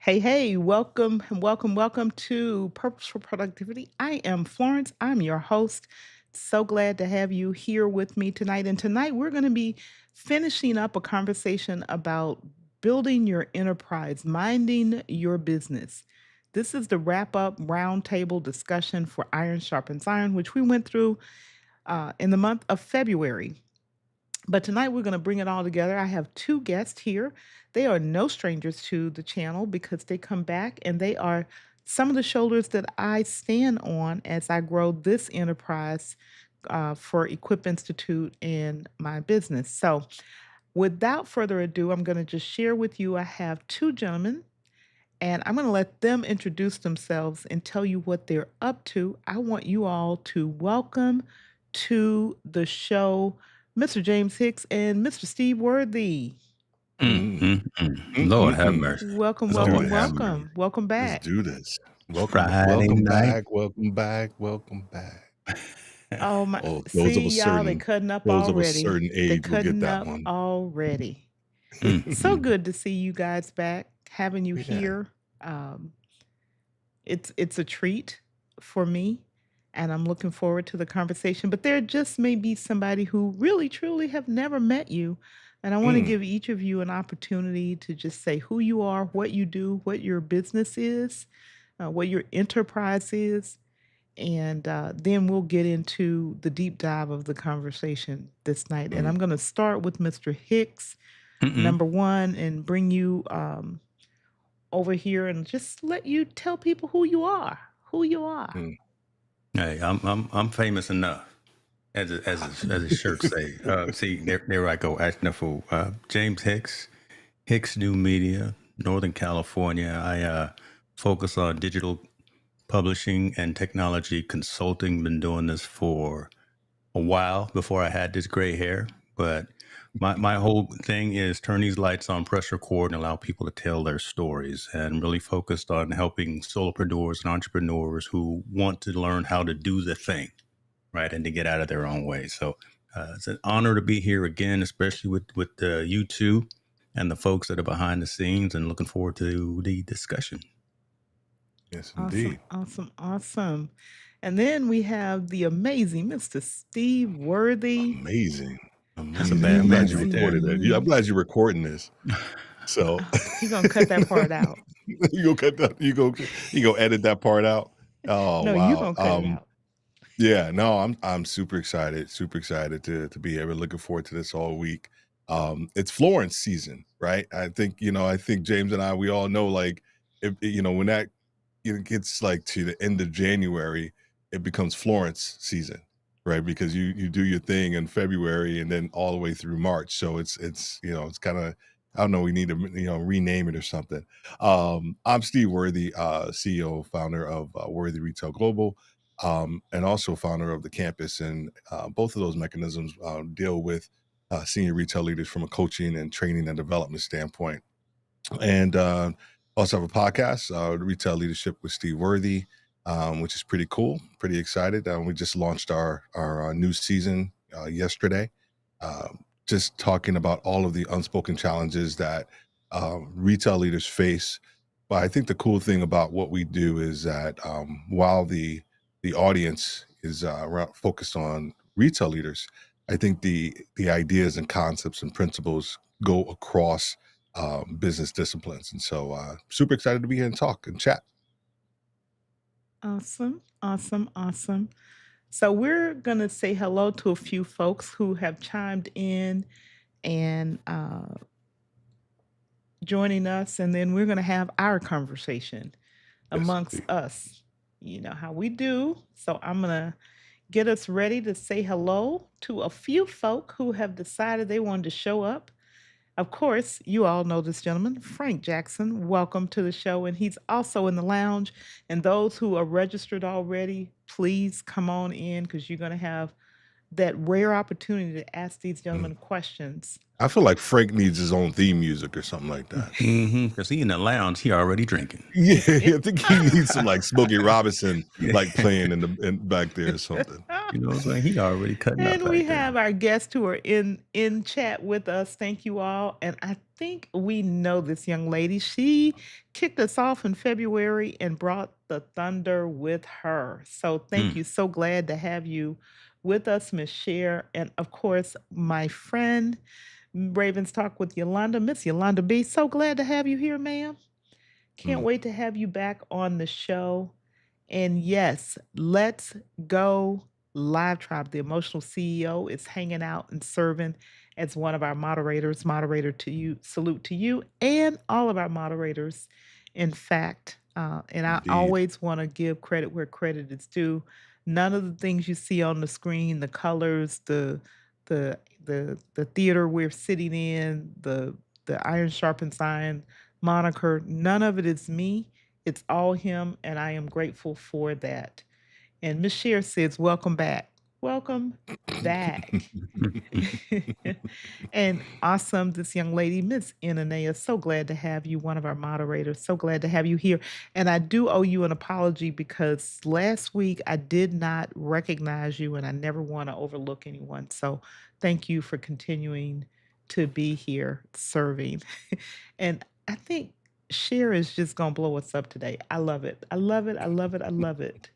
Hey, hey, welcome, welcome, welcome to Purposeful Productivity. I am Florence. I'm your host. So glad to have you here with me tonight. And tonight we're going to be finishing up a conversation about building your enterprise, minding your business. This is the wrap up roundtable discussion for Iron Sharpens Iron, which we went through in the month of February. But tonight we're going to bring it all together. I have two guests here. They are no strangers to the channel because they come back and they are some of the shoulders that I stand on as I grow this enterprise for Equip Institute and my business. So, without further ado, I'm going to just share with you. I have two gentlemen and I'm going to let them introduce themselves and tell you what they're up to. I want you all to welcome to the show Mr. James Hicks and Mr. Steve Worthy. Mm. Lord have Mm. mercy. Welcome, Let's do welcome, Lord this. have mercy. welcome. Welcome Let's back. do this. Welcome, Friday welcome night. back, welcome back, welcome back. Oh my, Oh, see y'all, they cutting up those of a already. certain They age will get cutting that up one. already. So Mm. good to see you guys back, having you Yeah. here. Um, it's a treat for me and I'm looking forward to the conversation. But there just may be somebody who really truly have never met you. And I want to Mm. give each of you an opportunity to just say who you are, what you do, what your business is, what your enterprise is. And then we'll get into the deep dive of the conversation this night. And Mm. I'm going to start with Mr. Hicks, Mm-mm. number one, and bring you over here and just let you tell people who you are. Who you are. Mm. Hey, I'm famous enough, as a shirt say. See, there I go acting a fool. James Hicks, Hicks New Media, Northern California. I focus on digital publishing and technology consulting. Been doing this for a while before I had this gray hair, but my whole thing is turn these lights on, press record, and allow people to tell their stories, and really focused on helping solopreneurs and entrepreneurs who want to learn how to do the thing, right, and to get out of their own way. So it's an honor to be here again, especially with you two and the folks that are behind the scenes, and looking forward to the discussion. Yes, Awesome, indeed. awesome, awesome. And then we have the amazing Mr. Steve Worthy. Amazing. That's a Amazing. bad I'm glad man you right there. recorded it. Yeah, I'm Amazing. glad you're recording this. So He gonna cut that part out. you go cut that, you go edit that part out. Oh No, you wow. gonna cut it out. Yeah, no, I'm super excited to be here. We're looking forward to this all week. It's Florence season, right? I think James and I, we all know, like, if when that gets like to the end of January, it becomes Florence season, right? Because you do your thing in February and then all the way through March. So it's kind of, I don't know, we need to rename it or something. I'm Steve Worthy, CEO, founder of Worthy Retail Global, and also founder of the campus. And both of those mechanisms deal with senior retail leaders from a coaching and training and development standpoint. And also have a podcast, Retail Leadership with Steve Worthy, which is pretty cool. Pretty excited. We just launched our new season yesterday. Just talking about all of the unspoken challenges that retail leaders face. But I think the cool thing about what we do is that while the audience is focused on retail leaders, I think the ideas and concepts and principles go across business disciplines. And so super excited to be here and talk and chat. Awesome, awesome, awesome. So we're gonna say hello to a few folks who have chimed in and joining us, and then we're gonna have our conversation Yes, amongst indeed. us. You know how we do. So I'm gonna get us ready to say hello to a few folk who have decided they wanted to show up. Of course, you all know this gentleman, Frank Jackson. Welcome to the show. And he's also in the lounge. And those who are registered already, please come on in because you're going to have that rare opportunity to ask these gentlemen questions. I feel like Frank needs his own theme music or something like that. Because he in the lounge, he already drinking. Yeah, I think he needs some like Smokey Robinson Yeah. like playing in back there or something. You know what I'm saying? He already cutting up And we back there. have our guests who are in chat with us. Thank you all. And I think we know this young lady. She kicked us off in February and brought the thunder with her. So thank Mm. you. So glad to have you with us, Miss Cher. And of course, my friend, Ravens Talk with Yolanda, Miss Yolanda B. So glad to have you here, ma'am. Can't Mm. wait to have you back on the show. And yes, let's go live tribe. The emotional CEO is hanging out and serving as one of our moderators. Moderator to you, salute to you and all of our moderators. In fact, and I Indeed. always want to give credit where credit is due. None of the things you see on the screen, the colors, the theater we're sitting in, the Iron Sharpens Iron moniker, none of it is me. It's all him, and I am grateful for that. And Miss Cher says, "Welcome back. Welcome back." And awesome, this young lady, Miss Inanea. So glad to have you, one of our moderators. So glad to have you here. And I do owe you an apology because last week I did not recognize you, and I never want to overlook anyone. So thank you for continuing to be here serving. And I think Cher is just gonna blow us up today. I love it. I love it. I love it. I love it.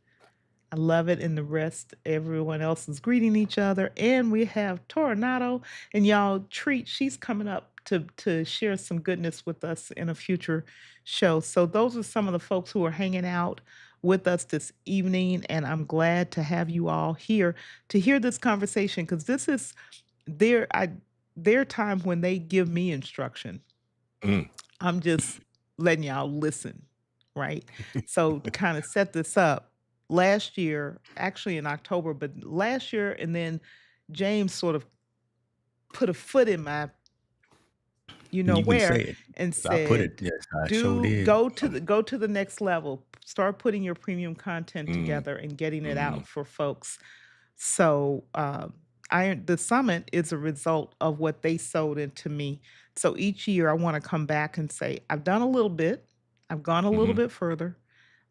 I love it. And the rest, everyone else is greeting each other. And we have Tornado. And y'all treat, she's coming up to share some goodness with us in a future show. So those are some of the folks who are hanging out with us this evening. And I'm glad to have you all here to hear this conversation because this is their time when they give me instruction. Mm. I'm just letting y'all listen, right? So to kind of set this up, last year, actually in October, but last year, and then James sort of put a foot in my, you know You can say where, it. and I put said, it. Yes, I sure "Do did. go to the next level. Start putting your premium content Mm. together and getting it out Mm. for folks." So the summit is a result of what they sold into me. So each year I want to come back and say, I've done a little bit, I've gone a little Mhm. bit further,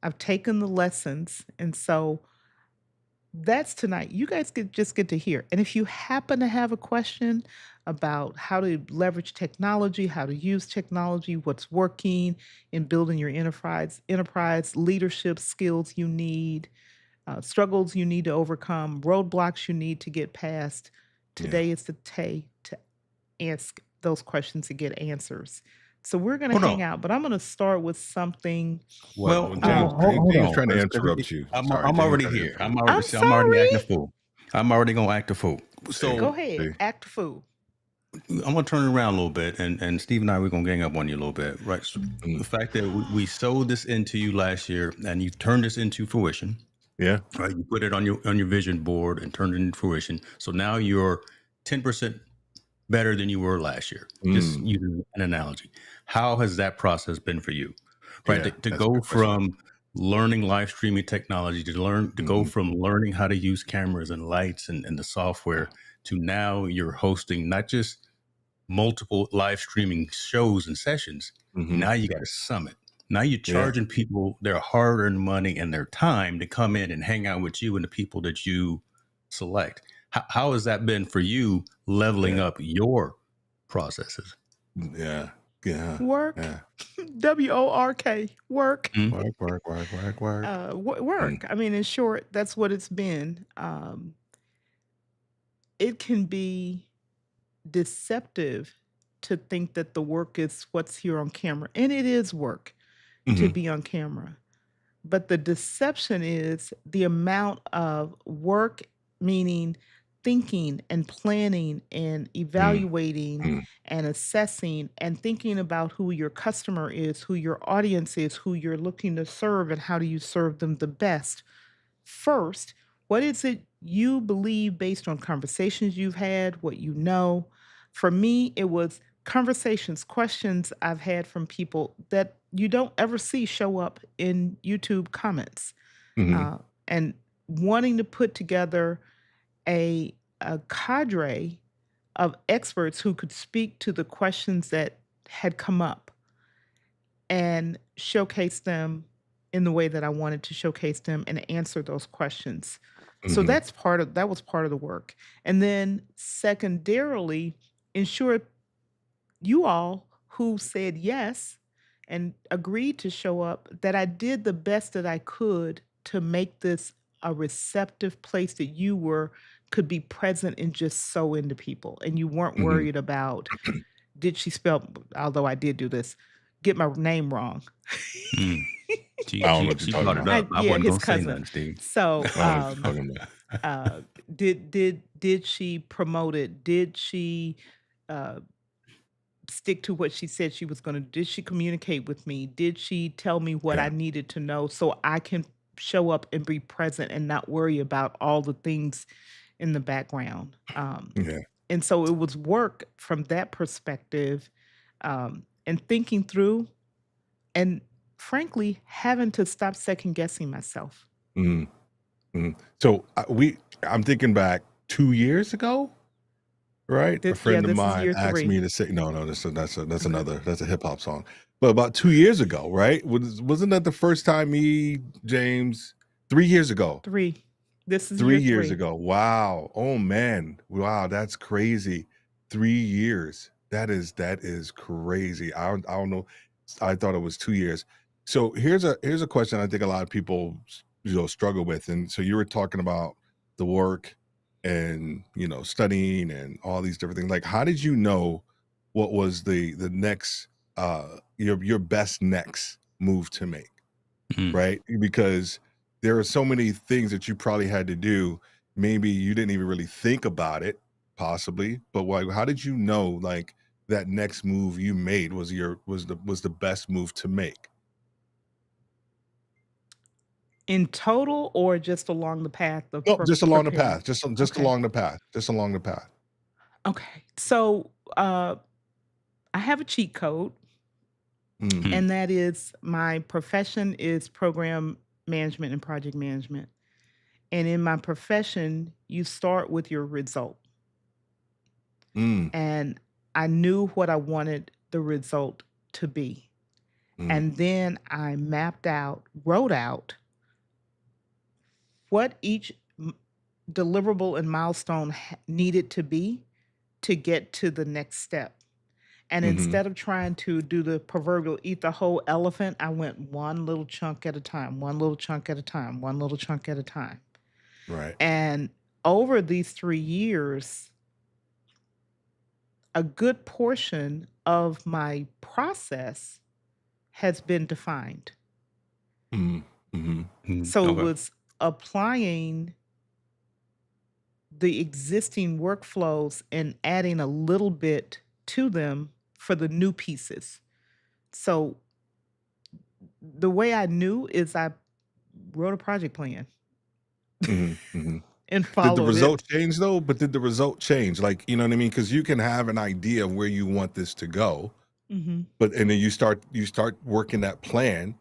I've taken the lessons. And so that's tonight. You guys just get to hear. And if you happen to have a question about how to leverage technology, how to use technology, what's working in building your enterprise leadership skills you need, struggles you need to overcome, roadblocks you need to get past. Yeah. Today is the day to ask those questions and get answers. So we're going to Hold hang on. out, but I'm going to start with something. Well, James, hold James on. trying to 'Cause interrupt you. I'm Sorry, I'm James already trying to here. interrupt. I'm I'm already acting a sorry. fool. I'm already gonna act a fool. Go So ahead, See? act a fool. I'm gonna turn it around a little bit, and Steve and I we're gonna gang up on you a little bit, right? So Mm. the fact that we sold this into you last year, and you've turned this into fruition, Yeah. right? You put it on your vision board and turned it into fruition. So now you're 10% better than you were last year. Just Mm. using an analogy. How has that process been for you? Right? Yeah, To that's a go good question. from learning live streaming technology to go Mhm. from learning how to use cameras and lights and the software to now you're hosting not just multiple live streaming shows and sessions. Mhm. Now you got a summit. Now you're Yeah. charging people their hard-earned money and their time to come in and hang out with you and the people that you select. How has that been for you leveling Yeah. up your processes? Yeah. Yeah. Work. Yeah. WORK. Work. Mm. Work. Mm. Work. I mean, in short, that's what it's been. It can be deceptive to think that the work is what's here on camera, and it is work to Mhm. be on camera. But the deception is the amount of work, meaning thinking and planning and evaluating Mm. and assessing and thinking about who your customer is, who your audience is, who you're looking to serve, and how do you serve them the best. First, what is it you believe based on conversations you've had, what you know? For me, it was conversations, questions I've had from people that you don't ever see show up in YouTube comments. Mhm. And wanting to put together a a cadre of experts who could speak to the questions that had come up and showcase them in the way that I wanted to showcase them and answer those questions. So Hmm. that was part of the work. And then secondarily, ensure you all who said yes and agreed to show up, that I did the best that I could to make this a receptive place that you were could be present and just so into people. And you weren't Hmm. worried about, did she spell, although I did do this, get my name wrong. Mm. I She don't know she what you're she talking brought it about. up. I Yeah, wasn't his gonna say cousin. nothing, Steve. So I don't know what you're talking about. did she promote it? Did she uh stick to what she said she was going to? Did she communicate with me? Did she tell me what I Yeah. needed to know so I can show up and be present and not worry about all the things in the background? Yeah. And so it was work from that perspective, and thinking through, and frankly having to stop second guessing myself. Mhm. Mhm. So I'm thinking back 2 years ago, right? A friend of This is mine year asked 3. me to say, no, that's Okay. another, that's a hip hop song. But about 2 years ago, right? Wasn't that the first time James, 3 years ago? 3. This is Three year years 3. ago. Wow. Oh man. Wow, that's crazy. 3 years. That is crazy. I don't know. I thought it was 2 years. So here's a question I think a lot of people struggle with. And so you were talking about the work and studying and all these different things. Like, how did you know what was the next your best next move to make? Mm. Right? Because there are so many things that you probably had to do. Maybe you didn't even really think about it, possibly, but like, how did you know like that next move you made was the best move to make? In total or just along the path of No, just along the preparing? path, just Okay. along the path, just along the path. Okay. So, I have a cheat code, Mm, Mm. and that is my profession is program management and project management. And in my profession, you start with your result. mm, And I knew what I wanted the result to be. mm, And then I wrote out what each deliverable and milestone needed to be to get to the next step. And mhm, instead of trying to do the proverbial eat the whole elephant, I went one little chunk at a time, one little chunk at a time, one little chunk at a time. right. And over these 3 years, a good portion of my process has been defined. Mm, mhm, Mm. So it Okay. was applying the existing workflows and adding a little bit to them for the new pieces. So the way I knew is I wrote a project plan mhm, mhm. and Did the followed result it. change though? But did the result change? Like, you know what I mean? Because you can have an idea of where you want this to go, Mhm. but and then you start working that plan,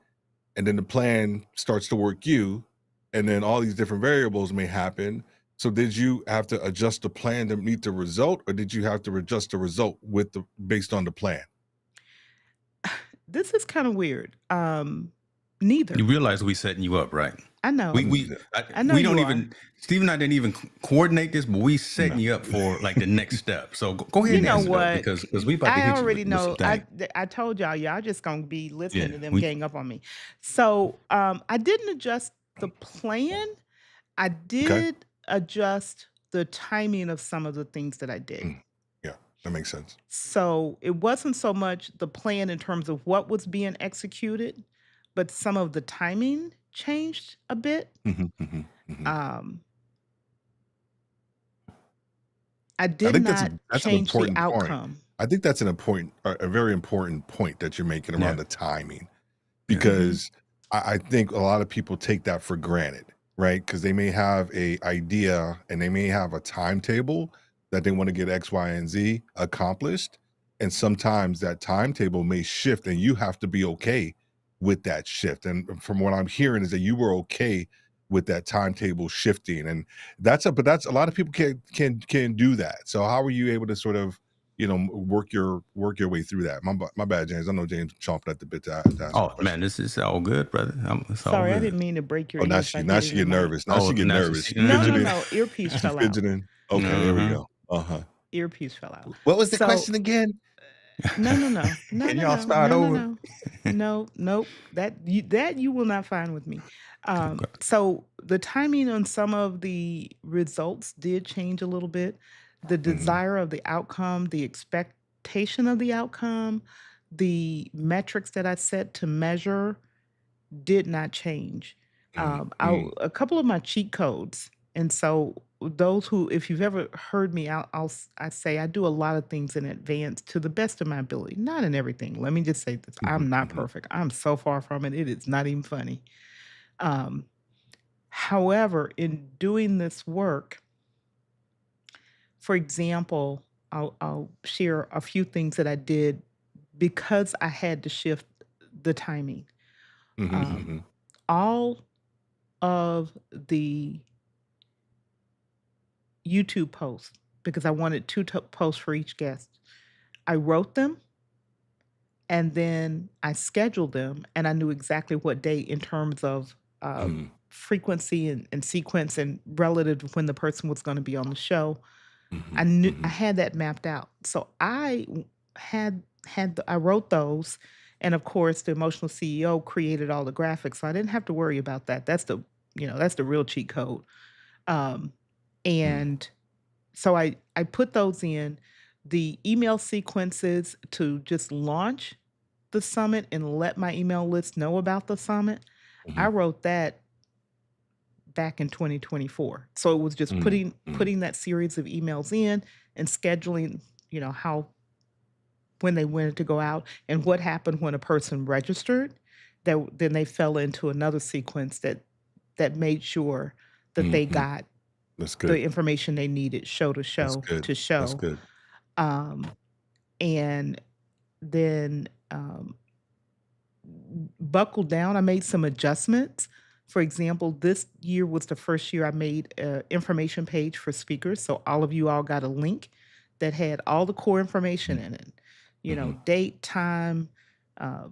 and then the plan starts to work you, and then all these different variables may happen. So did you have to adjust the plan to meet the result, or did you have to adjust the result based on the plan? This is kind of weird. You Neither. realize we setting you up, right? I We know. we Yeah. I know we you don't are. even Steve and I didn't even coordinate this, but we setting No. you up for like the next step. So go ahead You and know answer though, what? because we about to I hit you already with some know. things. I told y'all just gonna be listening Yeah, to them we gang up on me. So I didn't adjust the plan. I Okay. did adjust the timing of some of the things that I did. Mm. Yeah, that makes sense. So it wasn't so much the plan in terms of what was being executed, but some of the timing changed a bit. Mhm, mhm, mhm. Um, I I did think that's not an change the important point. outcome. I think that's a very important point that you're making around yeah the timing. yeah Mhm. Because I think a lot of people take that for granted, right? Because they may have a idea and they may have a timetable that they want to get X, Y, and Z accomplished. And sometimes that timetable may shift and you have to be okay with that shift. And from what I'm hearing is that you were okay with that timetable shifting, and that's a lot of people can do that. So how were you able to sort of, work your way through that? My bad, James. I know James chomping at the bit to ask a Oh question. man, this is all good, brother. It's all Sorry, I good. didn't mean to break your Oh, ears by now she hitting the get mic. nervous. Now Oh, she get now she nervous. see. She No, no, fidgeting. no. Earpiece She fell out. fidgeting. Okay, there we go. Uh-huh. Earpiece fell out. What was the So question again? no, no, no, no, Can no, y'all no, start no, no, over? no, no, nope. That you will not find with me. Okay. So the timing on some of the results did change a little bit. The Mhm, desire of the outcome, the expectation of the outcome, the metrics that I set to measure did not change. mhm, mhm, A couple of my cheat codes, and so those who, if you've ever heard me, I say I do a lot of things in advance to the best of my ability. Not in everything. Let me just say this: mhm, I'm not mhm, perfect. I'm so far from it. It is not even funny. Um, However, in doing this work, for example, I'll share a few things that I did because I had to shift the timing. mhm, Um, mhm, all of the YouTube posts, because I wanted two posts for each guest. I wrote them and then I scheduled them, and I knew exactly what day in terms of mhm, frequency and sequence and relative to when the person was going to be on the show. mhm, I mhm, had that mapped out. So I wrote those, and of course the emotional CEO created all the graphics, so I didn't have to worry about that. That's the real cheat code. Um, mhm, and so I put those in the email sequences to just launch the summit and let my email list know about the summit. I mhm, wrote that back in 2024. So it was just mhm, mhm, putting that series of emails in and scheduling, how when they wanted to go out and what happened when a person registered, that then they fell into another sequence that made sure that they mhm. got That's the good. information they needed show to That's show good. to That's show. good. Um, and then buckled down. I made some adjustments. For example, this year was the first year I made an information page for speakers. So all of you all got a link that had all the core information Mhm, in it. mhm, Date, time, uh,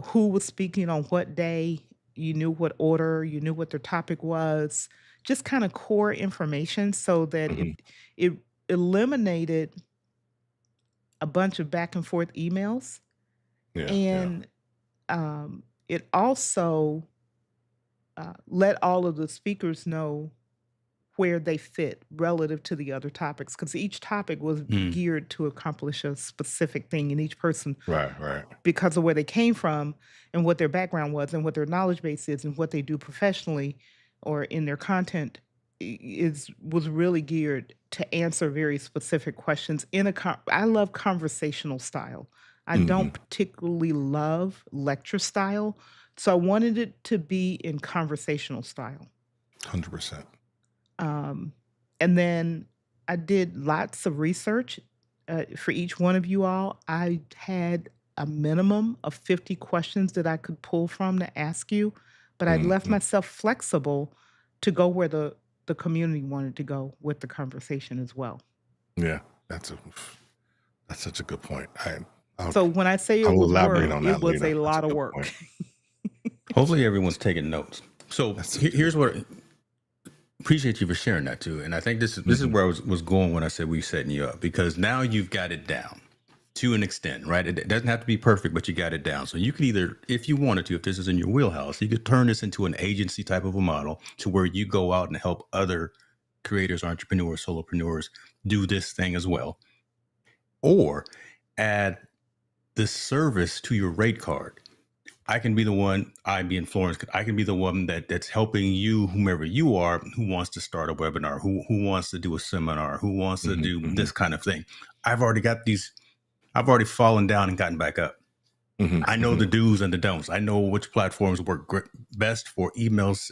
who was speaking on what day, you knew what order, you knew what their topic was, just kind of core information so that mhm. it eliminated a bunch of back and forth emails. Yeah, yeah. And it also let all of the speakers know where they fit relative to the other topics because each topic was Mm, geared to accomplish a specific thing, and each person, Right, right. because of where they came from and what their background was and what their knowledge base is and what they do professionally or in their content is was really geared to answer very specific questions in I love conversational style. I don't Mhm. particularly love lecture style, so I wanted it to be in conversational style. 100%. Um, and then I did lots of research for each one of you all. I had a minimum of 50 questions that I could pull from to ask you, but I left Mhm. myself flexible to go where the community wanted to go with the conversation as well. Yeah, that's such a good point. I'll So when I say I it will was elaborate work, on it that was later. a That's a lot of good work. point. hopefully everyone's taking notes. So That's such a good here's what point. appreciate you for sharing that too. And I think this is Mhm, where I was going when I said we setting you up because now you've got it down to an extent, right? It doesn't have to be perfect, but you got it down. So you could either, if you wanted to, if this is in your wheelhouse, you could turn this into an agency type of a model to where you go out and help other creators, entrepreneurs, solopreneurs do this thing as well, or add this service to your rate card. I can be the one, I being Florence, I can be the one that's helping you, whomever you are, who wants to start a webinar, who wants to do a seminar, who wants to mhm, do mhm, this kind of thing. I've already got these, I've already fallen down and gotten back up. mhm, I know mhm, the do's and the don'ts. I know which platforms work best for emails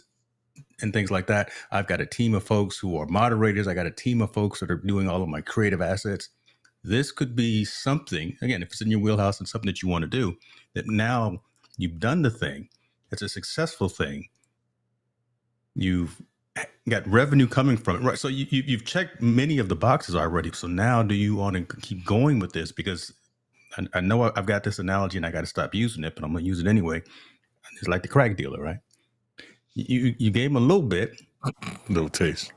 and things like that. I've got a team of folks who are moderators. I got a team of folks that are doing all of my creative assets. This could be something, again, if it's in your wheelhouse and something that you want to do, that now you've done the thing. It's a successful thing. You've got revenue coming from it, right? So you've checked many of the boxes already. So now, do you want to keep going with this? Because I know I've got this analogy and I got to stop using it, but I'm going to use it anyway. It's like the crack dealer, right? You gave him a little bit, Little taste.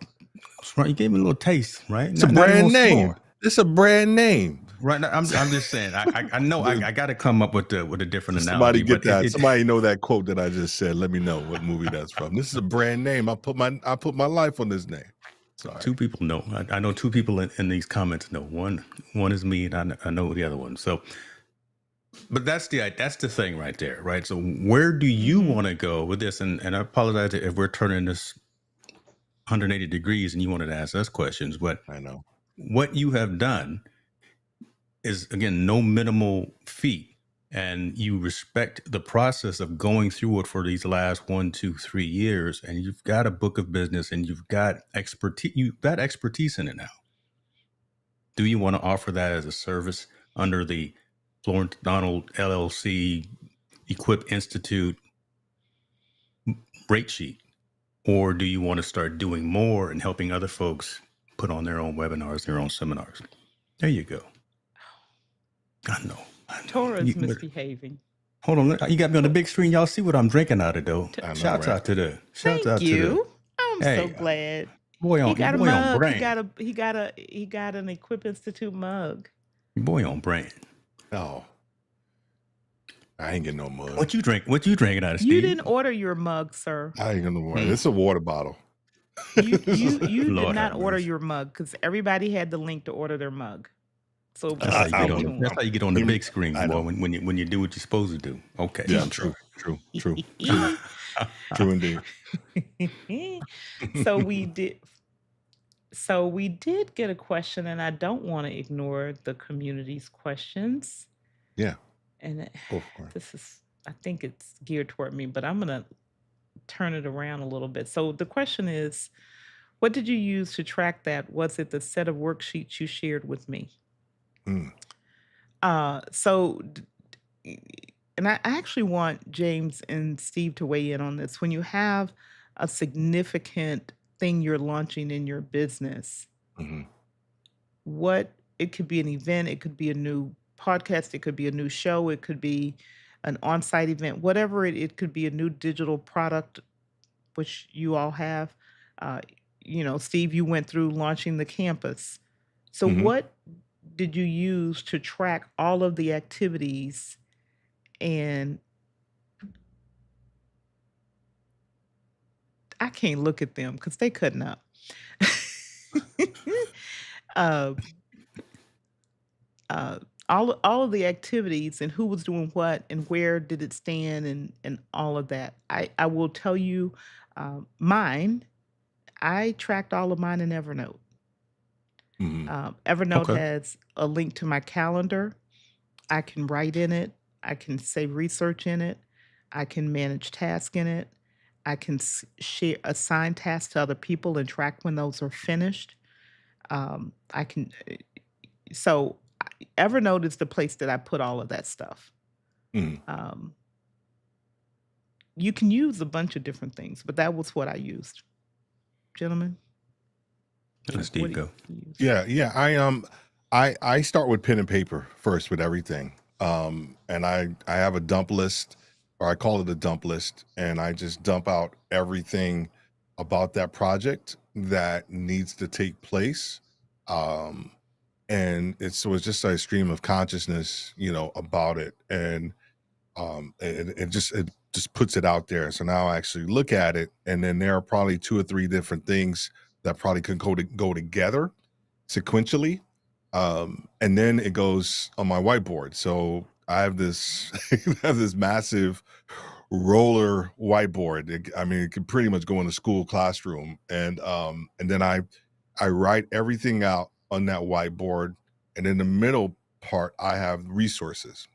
right? You gave him a little taste, right? It's a brand name. It's a brand name. Right. I'm just saying. I know I got to come up with a different Somebody analogy. get that. Somebody know that quote that I just said. Let me know what movie that's from. This is a brand name. I put my life on this name. Sorry. Two people know. I know two people in these comments know. One is me, and I know the other one. So, but that's the thing right there, right? So, where do you want to go with this? And I apologize if we're turning this 180 degrees, and you wanted to ask us questions. But I know what you have done is, again, no minimal feat, and you respect the process of going through it for these last 1, 2, 3 years, and you've got a book of business and you've got expertise in it now. Do you want to offer that as a service under the Florence Donald LLC Equip Institute rate sheet, or do you want to start doing more and helping other folks put on their own webinars, their own seminars? There you go. I know. Tora's misbehaving. Hold on, you got me on the big screen. Y'all see what I'm drinking out of, though. Shouts out to the. Thank you. I'm so glad. Boy on brand. He got an Equip Institute mug. Boy on brand. Oh, I ain't getting no mug. What you drinking out of, Steve? You didn't order your mug, sir. I ain't gonna order. It's a water bottle. You did not order your mug because everybody had the link to order their mug. So that's how you get on the big screen, boy. When you do what you're supposed to do. Okay. Yeah, true indeed. So we did get a question, and I don't want to ignore the community's questions. Yeah. And I think it's geared toward me, but I'm going to turn it around a little bit. So the question is, what did you use to track that? Was it the set of worksheets you shared with me? And I actually want James and Steve to weigh in on this. When you have a significant thing you're launching in your business, it could be an event, it could be a new podcast, it could be a new show, it could be an on-site event, whatever it could be a new digital product, which you all have. Steve, you went through launching the campus. So what did you use to track all of the activities? And I can't look at them because they cutting up. All of the activities and who was doing what and where did it stand and all of that. I will tell you, mine. I tracked all of mine in Evernote. Evernote has a link to my calendar. I can write in it. I can save research in it. I can manage tasks in it. I can assign tasks to other people and track when those are finished. Evernote is the place that I put all of that stuff. You can use a bunch of different things, but that was what I used. Gentlemen? Let Steve go. Yeah. I start with pen and paper first with everything. And I have a dump list, or I call it a dump list, and I just dump out everything about that project that needs to take place. And it's just a stream of consciousness, about it. And it just puts it out there. So now I actually look at it, and then there are probably 2 or 3 different things that probably can go together sequentially. And then it goes on my whiteboard. So I have this massive roller whiteboard. It could pretty much go in a school classroom. And then I write everything out on that whiteboard. And in the middle part, I have resources.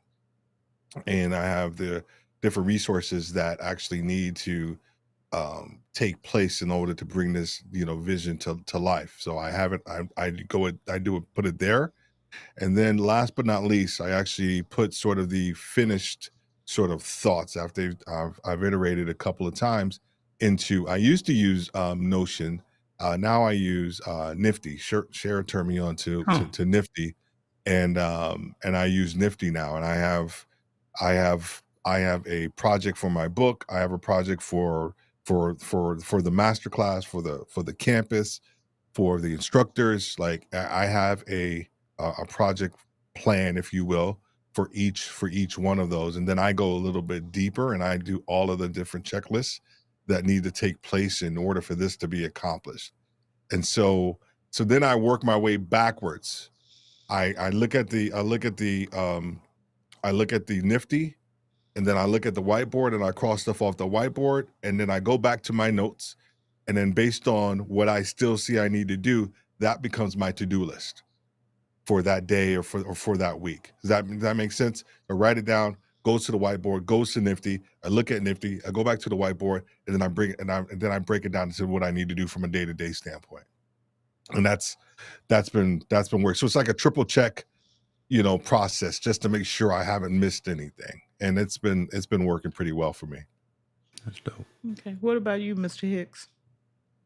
And I have the different resources that actually need to take place in order to bring this, vision to life. So I have it. Put it there, and then last but not least, I actually put sort of the finished sort of thoughts after I've iterated a couple of times into. I used to use Notion. Now I use Nifty. Shara turned me on to Nifty, and I use Nifty now. And I have a project for my book. I have a project for the masterclass, for the campus, for the instructors. Like I have a project plan, if you will, for each one of those, and then I go a little bit deeper and I do all of the different checklists that need to take place in order for this to be accomplished. And so then I work my way backwards. I look at the Nifty, and then I look at the whiteboard and I cross stuff off the whiteboard, and then I go back to my notes, and then based on what I still see I need to do, that becomes my to-do list for that day or for that week. Does that make sense? I write it down, goes to the whiteboard, goes to Nifty. I look at Nifty, I go back to the whiteboard, and then I break it down to what I need to do from a day-to-day standpoint. And that's been work. So it's like a triple check, process, just to make sure I haven't missed anything. And it's been working pretty well for me. That's dope. Okay. What about you, Mr. Hicks?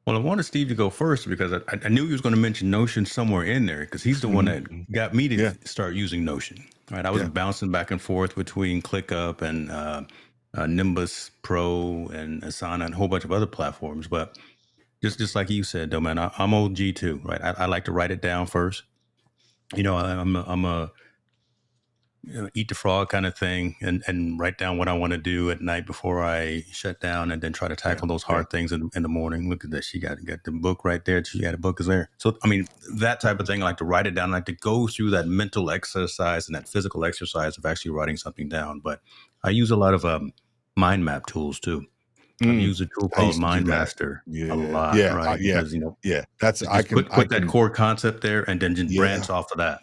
Well, I wanted Steve to go first because I knew he was going to mention Notion somewhere in there, because he's the one that got me to start using Notion. Right, I was bouncing back and forth between ClickUp and Nimbus Pro and Asana and a whole bunch of other platforms. But just like you said, though, man, I'm OG too, right? I like to write it down first. I'm a eat the frog kind of thing, and write down what I want to do at night before I shut down, and then try to tackle those hard things in the morning. Look at that. She got the book right there. She got a book is there. So, I mean, that type of thing, I like to write it down. I like to go through that mental exercise and that physical exercise of actually writing something down. But I use a lot of mind map tools too. I've used a tool called Mind Master a lot, right? Because, that's, I can put that core concept there and then just branch off of that.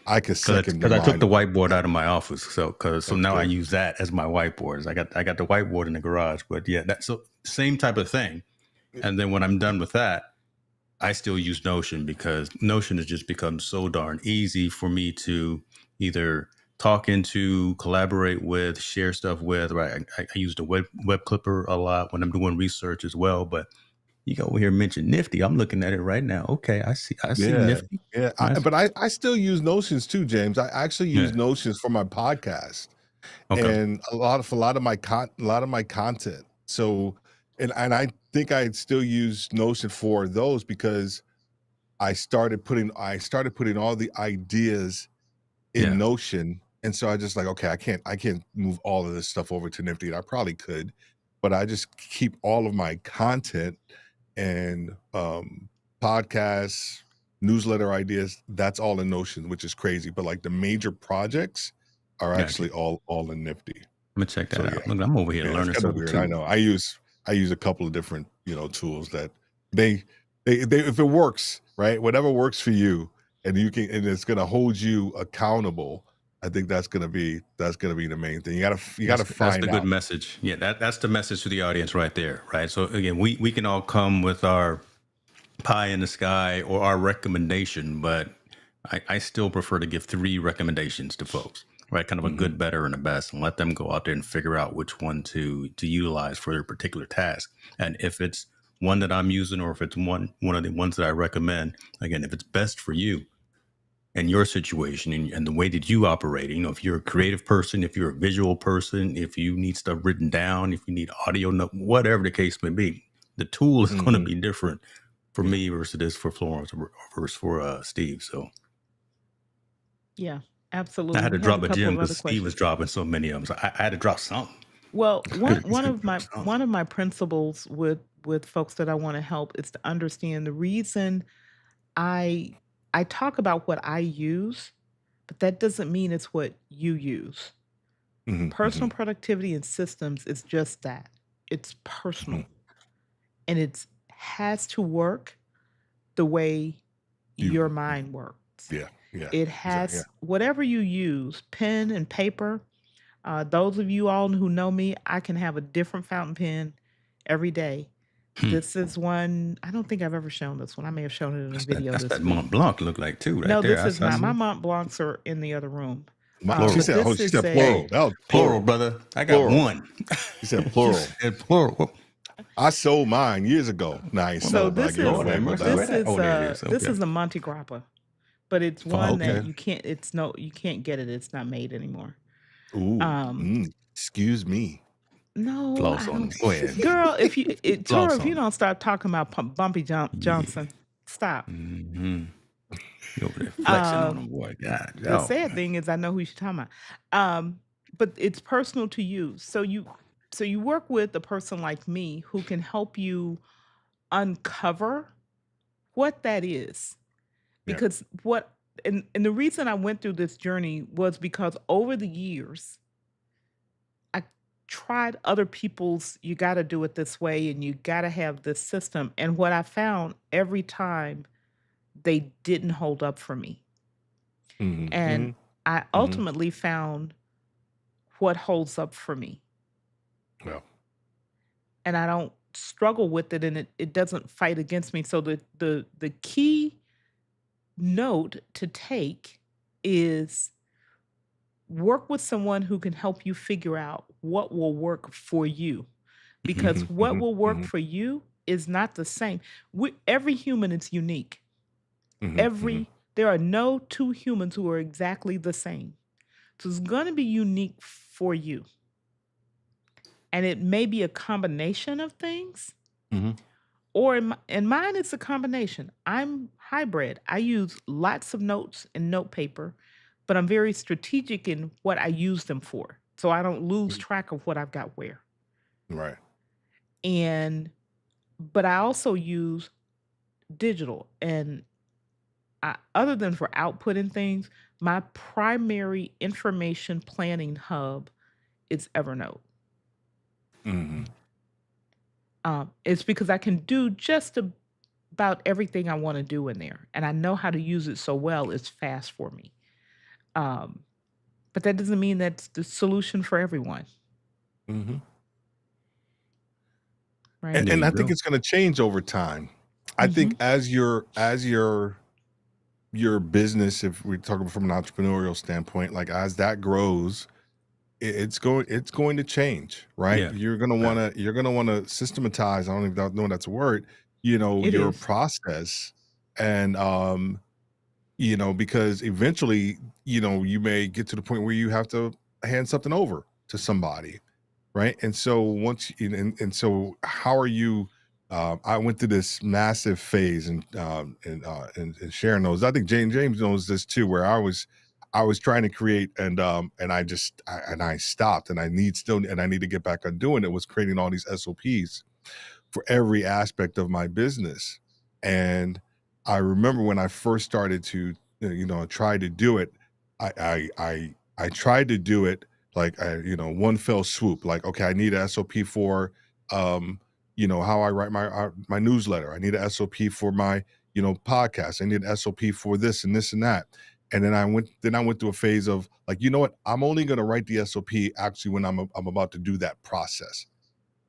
I could second because I took the whiteboard out of my office, so now I use that as my whiteboards. I got the whiteboard in the garage, but that's the same type of thing. And then when I'm done with that, I still use Notion, because Notion has just become so darn easy for me to either talk into, collaborate with, share stuff with. Right, I use the web clipper a lot when I'm doing research as well, but. You go over here and mention Nifty. I'm looking at it right now. Okay, I see Nifty. Yeah, but I still use Notions too, James. I actually use Notions for my podcast, and a lot of my content. So, and I think I still use Notion for those, because I started putting all the ideas in Notion, and so I just like, okay, I can't move all of this stuff over to Nifty. And I probably could, but I just keep all of my content and podcasts, newsletter ideas, that's all in Notion, which is crazy. But like the major projects are actually all in Nifty. I'm gonna check that out. Look, I'm over here learning something weird. too. I know. I use a couple of different tools that they if it works, right, whatever works for you, and it's gonna hold you accountable. I think that's gonna be the main thing. You gotta find out. That's the good message. Yeah, that's the message to the audience right there, right? So again, we can all come with our pie in the sky or our recommendation, but I still prefer to give 3 recommendations to folks, right? Kind of a good, better, and a best, and let them go out there and figure out which one to utilize for their particular task. And if it's one that I'm using, or if it's one of the ones that I recommend, again, if it's best for you and your situation and the way that you operate, if you're a creative person, if you're a visual person, if you need stuff written down, if you need audio, whatever the case may be, the tool is going to be different for me versus it is for Florence versus for Steve. So yeah, absolutely. I had to drop a gem because Steve was dropping so many of them. So I had to drop some. Well, one of my principles with folks that I want to help is to understand the reason I talk about what I use, but that doesn't mean it's what you use. Personal productivity and systems is just that. It's personal. And it has to work the way your mind works. Yeah. It has whatever you use, pen and paper. Those of you all who know me, I can have a different fountain pen every day. This is one. I don't think I've ever shown this one. I may have shown it in a video. That's that Mont Blanc look like too, right? No, there. this is not. My Mont Blancs are in the other room. She said plural. Plural, brother. I got one. She said plural. Plural. I sold mine years ago. No, I ain't Well, So selling, but I this gave it Lord is away. have My mercy. bad. Where that? Oh, there it is. this Okay. is a Monte Grappa, but it's one False. that Okay. you can't. It's no, you can't get it. It's not made anymore. Ooh. Um, Excuse me. no, Floss I on don't. him. Go ahead. Girl, Tora, Floss if you on him. don't start talking about Bumpy Yeah. Johnson, stop. Mm-hmm. You over there flexing on Um, him, boy. God, the oh, sad thing is, I know who you're talking about. But it's personal to you. So you work with a person like me who can help you uncover what that is. Yeah. Because and the reason I went through this journey was because over the years, I tried other people's, you got to do it this way and you got to have this system. And what I found every time, they didn't hold up for me. Mm-hmm. And I Mm-hmm. ultimately found what holds up for me. Well. And I don't struggle with it, and it doesn't fight against me. So the key note to take is work with someone who can help you figure out what will work for you, because Mm-hmm. what will work Mm-hmm. for you is not the same. Every human is unique. Mm-hmm. There are no two humans who are exactly the same. So it's going to be unique for you. And it may be a combination of things, Mm-hmm. or in mine, it's a combination. I'm hybrid. I use lots of notes and note paper, but I'm very strategic in what I use them for. So I don't lose track of what I've got where. Right. But I also use digital. And other than for outputting things, my primary information planning hub is Evernote. Mm-hmm. It's because I can do just about everything I want to do in there, and I know how to use it so well. It's fast for me. But that doesn't mean that's the solution for everyone, Mm-hmm. right? there And you I think go. it's going to change over time. I Mm-hmm. think as your business, if we're talking from an entrepreneurial standpoint, like as that grows, it's going to change, right? Yeah. You're gonna want to systematize. I don't even know that's a word. It Your is. process, and because eventually, you may get to the point where you have to hand something over to somebody, right? And so so how are you? I went through this massive phase, and Sharon knows. I think James knows this too, where I was trying to create, and I stopped, and I need to get back on doing it. Was creating all these SOPs for every aspect of my business, and I remember when I first started to try to do it, I tried to do it like one fell swoop. Like, okay, I need a SOP for how I write my newsletter. I need a SOP for my podcast. I need an SOP for this and this and that. And then I went through a phase of like, you know what? I'm only going to write the SOP actually when I'm about to do that process.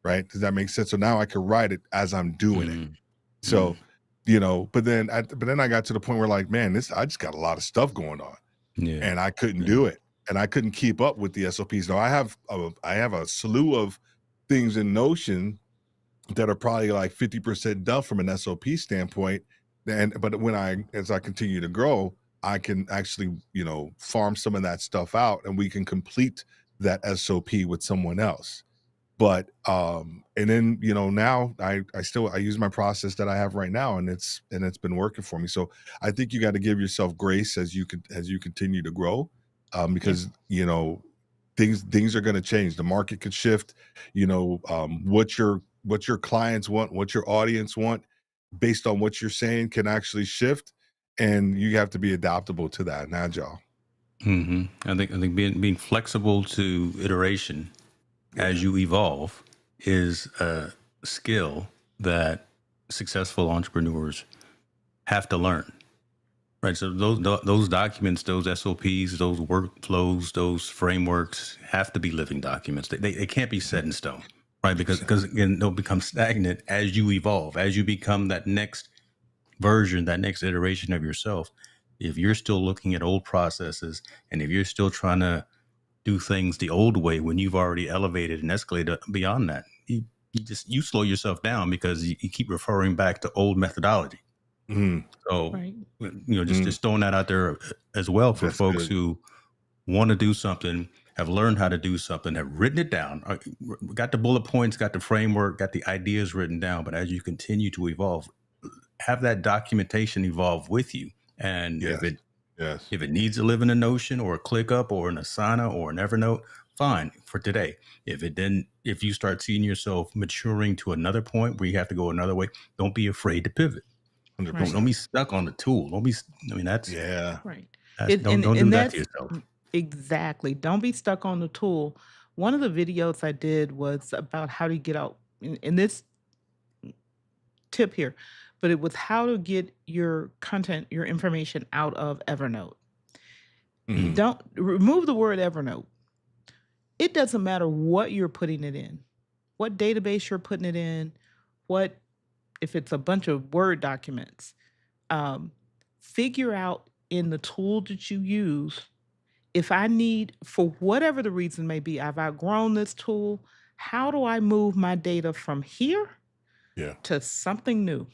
Right? Does that make sense? So now I can write it as I'm doing it. Mm-hmm. So, but then I got to the point where like, man, I just got a lot of stuff going on, Yeah. and I couldn't do it, and I couldn't keep up with the SOPs. Now I have a slew of things in Notion that are probably like 50% done from an SOP standpoint. But as I continue to grow, I can actually, farm some of that stuff out, and we can complete that SOP with someone else. But and then now I use my process that I have right now, and it's been working for me. So I think you got to give yourself grace as you continue to grow, Yeah. because things are going to change. The market could shift. What your clients want, what your audience want, based on what you're saying, can actually shift, and you have to be adaptable to that and agile. Mm-hmm. I think being flexible to iteration as you evolve is a skill that successful entrepreneurs have to learn. Right. So those documents, those SOPs, those workflows, those frameworks have to be living documents. They can't be set in stone. Right. Because again, they'll become stagnant as you evolve, as you become that next version, that next iteration of yourself. If you're still looking at old processes, and if you're still trying to do things the old way when you've already elevated and escalated beyond that, you you slow yourself down because you keep referring back to old methodology. Mhm. So, Right. just throwing that out there as well for That's folks good. who want to do something, have learned how to do something, have written it down, got the bullet points, got the framework, got the ideas written down. But as you continue to evolve, have that documentation evolve with you. And Yes. Yes. if it needs to live in a Notion or a ClickUp or an Asana or an Evernote, fine for today. If you start seeing yourself maturing to another point where you have to go another way, don't be afraid to pivot. Don't 100%. be stuck on the tool. That's Yeah. Right. don't do And that to that's yourself. exactly. Don't be stuck on the tool. One of the videos I did was about how to get out, and this tip here, but it was how to get your content, your information out of Evernote. Mhm. Don't remove the word Evernote. It doesn't matter what you're putting it in, what database you're putting it in, what if it's a bunch of Word documents. Figure out in the tool that you use, if I need, for whatever the reason may be, I've outgrown this tool, how do I move my data from here Yeah. to something new?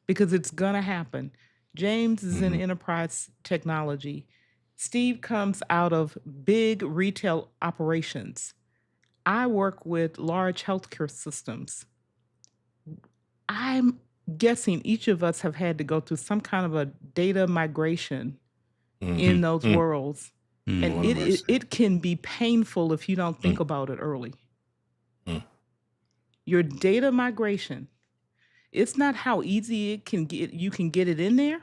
Because it's going to happen. James is in Mhm. enterprise technology. Steve comes out of big retail operations. I work with large healthcare systems. I'm guessing each of us have had to go through some kind of a data migration in Mhm. those Mm. worlds. And Lord have mercy. it can be painful if you don't think Mm. about it early. Mm. Your data migration, it's not how easy it can get you can get it in there,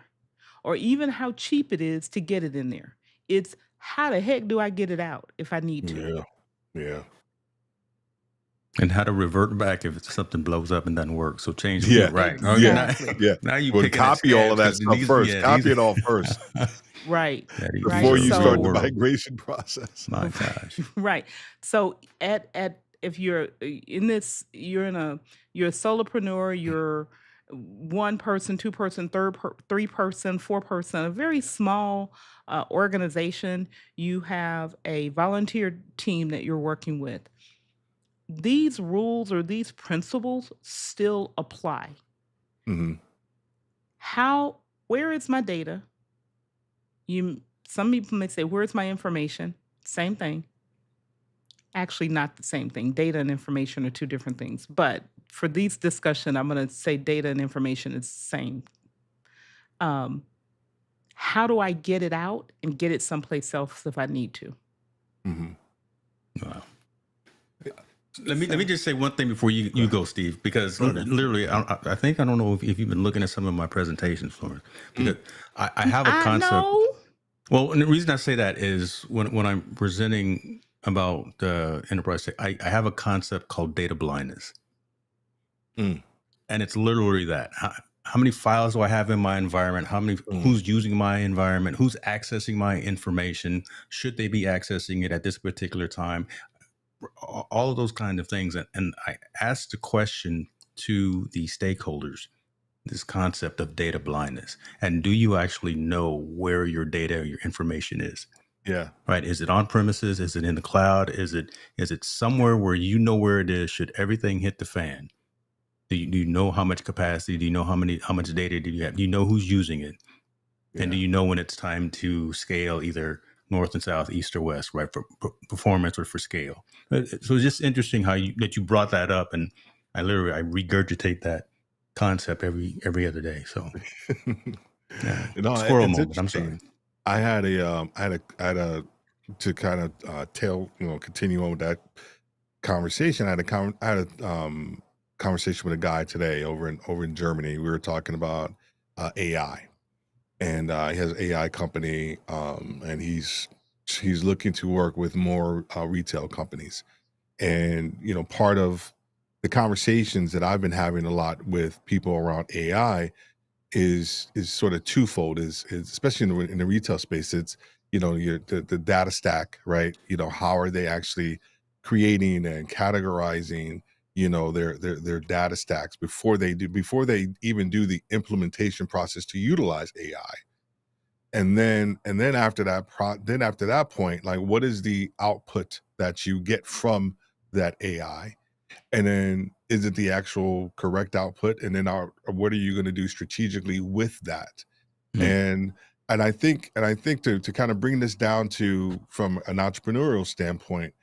or even how cheap it is to get it in there. It's how the heck do I get it out if I need to? Yeah. Yeah. And how to revert back if something blows up and doesn't work. So change, Yeah. right. Oh, Yeah. Exactly. Yeah. now you Well, picking at copy all of scabs that because stuff first. Copy it all first Right. before Right. these you are real start the So world. migration process. My gosh. right. So at if you're in this, you're a solopreneur, you're one person, two person, three person, four person, a very small organization. You have a volunteer team that you're working with. These rules or these principles still apply. Mhm. Where is my data? Some people may say, where's my information? Same thing. Actually, not the same thing. Data and information are two different things. But for these discussion, I'm going to say data and information is the same. How do I get it out and get it someplace else if I need to? Mhm. Wow. Let me just say one thing before you go, Steve, because Okay. literally, I think I don't know if you've been looking at some of my presentations, Florence, because I have a I concept. know. Well, and the reason I say that is when I'm presenting about enterprise tech, I have a concept called data blindness, Mm. and it's literally that. How many files do I have in my environment? Who's using my environment? Who's accessing my information? Should they be accessing it at this particular time? All of those kind of things. And I asked the question to the stakeholders, this concept of data blindness. And do you actually know where your data, your information is? Yeah. Right? Is it on premises? Is it in the cloud? Is it somewhere where you know where it is? Should everything hit the fan? Do you know how much capacity? Do you know how much data do you have? Do you know who's using it? And do you know when it's time to scale either north and south, east or west, right? For performance or for scale. So it's just interesting that you brought that up, and I regurgitate that concept every other day. So squirrel It's moment. I'm sorry. interesting. I had a to kind of continue on with that conversation. I had a conversation with a guy today over in Germany. We were talking about AI, and he has an AI company, and he's looking to work with more retail companies. And part of the conversations that I've been having a lot with people around AI is sort of twofold. Is especially in the retail space, it's the data stack, right? How are they actually creating and categorizing their data stacks before they even do the implementation process to utilize AI. And then after that point, like, what is the output that you get from that AI? And then is it the actual correct output? And then what are you going to do strategically with that? Mm, And and I think to kind of bring this down to from an entrepreneurial standpoint,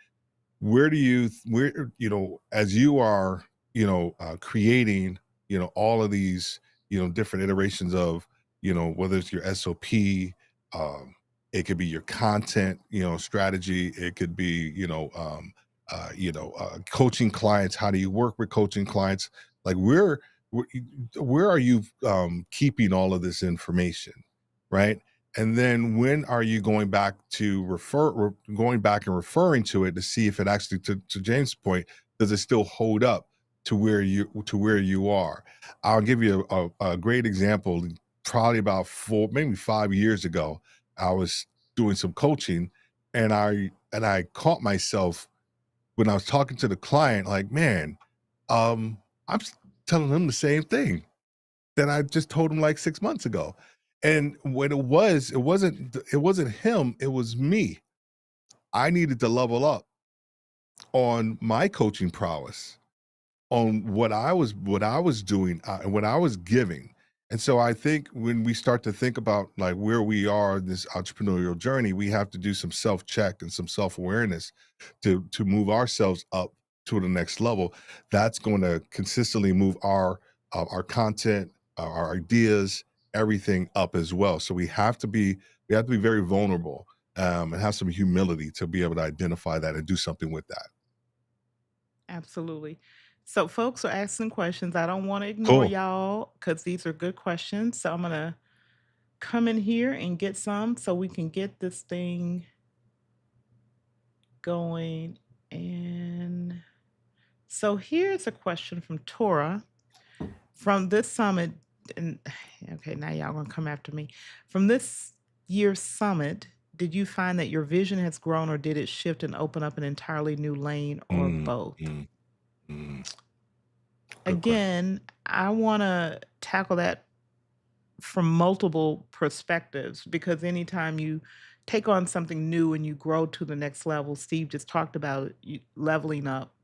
where as you are creating all of these different iterations of whether it's your SOP, um it could be your content strategy, it could be coaching clients, how do you work with coaching clients, like where, where are you keeping all of this information, right? And then when are you going back to going back and referring to it to see if it actually, to James' point, does it still hold up to where you are? I'll give you a great example. Probably about maybe 5 years ago, I was doing some coaching, and I caught myself when I was talking to the client, like, man, I'm telling them the same thing that I just told him like 6 months ago. And what it wasn't him, it was me. I needed to level up on my coaching prowess, on what I was doing, and what I was giving. And so I think when we start to think about like where we are in this entrepreneurial journey, we have to do some self-check and some self-awareness to move ourselves up to the next level. That's going to consistently move our content, our ideas, everything up as well. So we have to be very vulnerable, and have some humility to be able to identify that and do something with that. Absolutely. So folks are asking questions. I don't want to ignore Cool. y'all because these are good questions. So I'm gonna come in here and get some so we can get this thing going. And so here's a question from Tora. From this summit, and okay, now y'all gonna come after me. From this year's summit, did you find that your vision has grown or did it shift and open up an entirely new lane or Mm, both? mm, mm. Good question. Again, I wanna tackle that from multiple perspectives because anytime you take on something new and you grow to the next level, Steve just talked about leveling up.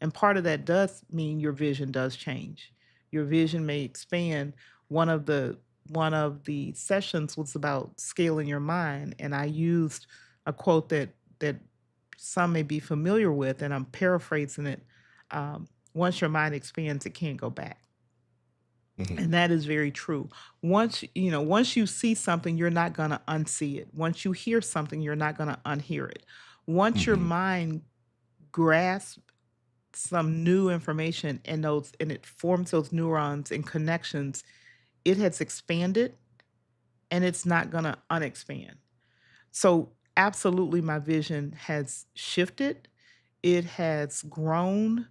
And part of that does mean your vision does change. Your vision may expand. One of the sessions was about scaling your mind, and I used a quote that some may be familiar with, and I'm paraphrasing it. Once your mind expands, it can't go back. Mhm, And that is very true. Once you see something, you're not going to unsee it. Once you hear something, you're not going to unhear it. Once your mhm, mind grasps some new information and it forms those neurons and connections, it has expanded and it's not going to unexpand. So absolutely my vision has shifted. It has grown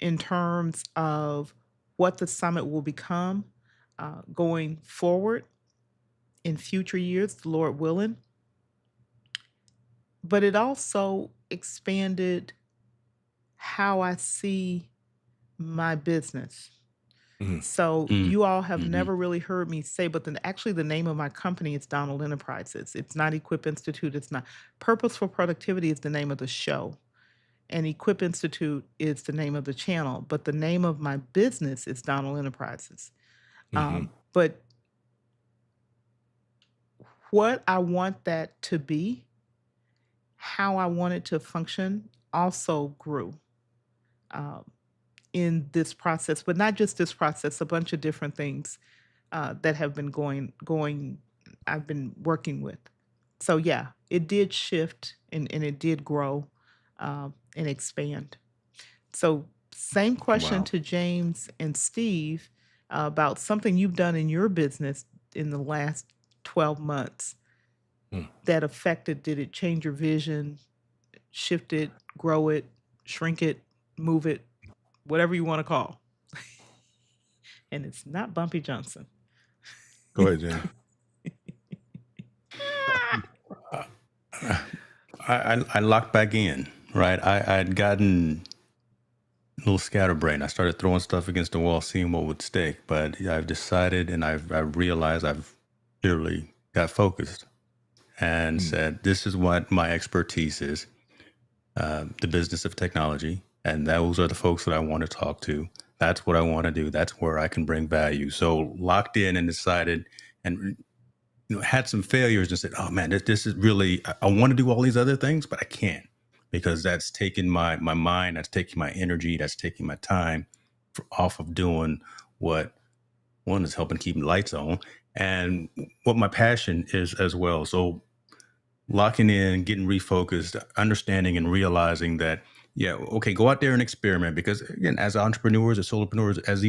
in terms of what the summit will become going forward in future years, the Lord willing. But it also expanded how I see my business. mhm, So mm, you all have mhm, never really heard me say, but then actually the name of my company is Donald Enterprises. It's not Equip Institute. It's not Purposeful Productivity is the name of the show. And Equip Institute is the name of the channel. But the name of my business is Donald Enterprises. mhm, But what I want that to be, how I want it to function, also grew um, in this process, but not just this process, a bunch of different things that have been going I've been working with. So yeah, it did shift and it did grow and expand. So same question wow. to James and Steve about something you've done in your business in the last 12 months Mm. that affected, did it change your vision, shift it, grow it, shrink it, move it, whatever you want to call. And it's not Bumpy Johnson. Go ahead, James. Uh, I locked back in, right? I'd gotten a little scatterbrained. I started throwing stuff against the wall, seeing what would stick. But I've decided and I've realized I've literally got focused and Mm, said, this is what my expertise is, the business of technology. And those are the folks that I want to talk to. That's what I want to do. That's where I can bring value. So locked in and decided, and had some failures and said, "Oh man, this is really. I want to do all these other things, but I can't because that's taking my mind, that's taking my energy, that's taking my time off of doing what one is helping keep the lights on, and what my passion is as well." So locking in, getting refocused, understanding and realizing that, yeah, okay, go out there and experiment because again, as entrepreneurs, as solopreneurs, as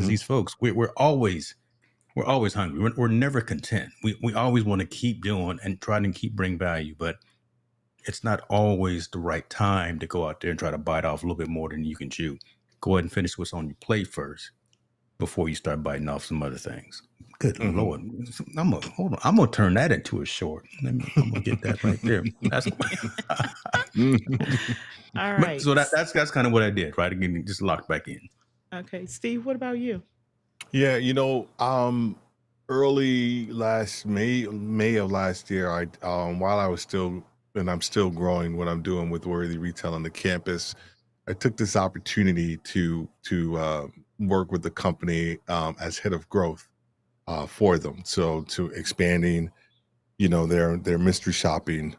Hmm. these folks, we're always hungry. We're never content. We always want to keep doing and try to keep bring value, but it's not always the right time to go out there and try to bite off a little bit more than you can chew. Go ahead and finish what's on your plate first before you start biting off some other things. Good Hmm. Lord. I'm gonna hold on. I'm gonna turn that into a short. I'm gonna get that right there. That's All but right. so that's kind of what I did, right? Again, just locked back in. Okay, Steve, what about you? Yeah, early last May of last year, I while I was still and I'm still growing what I'm doing with Worthy Retail on the campus, I took this opportunity to work with the company as head of growth for them. So to expanding, their mystery shopping,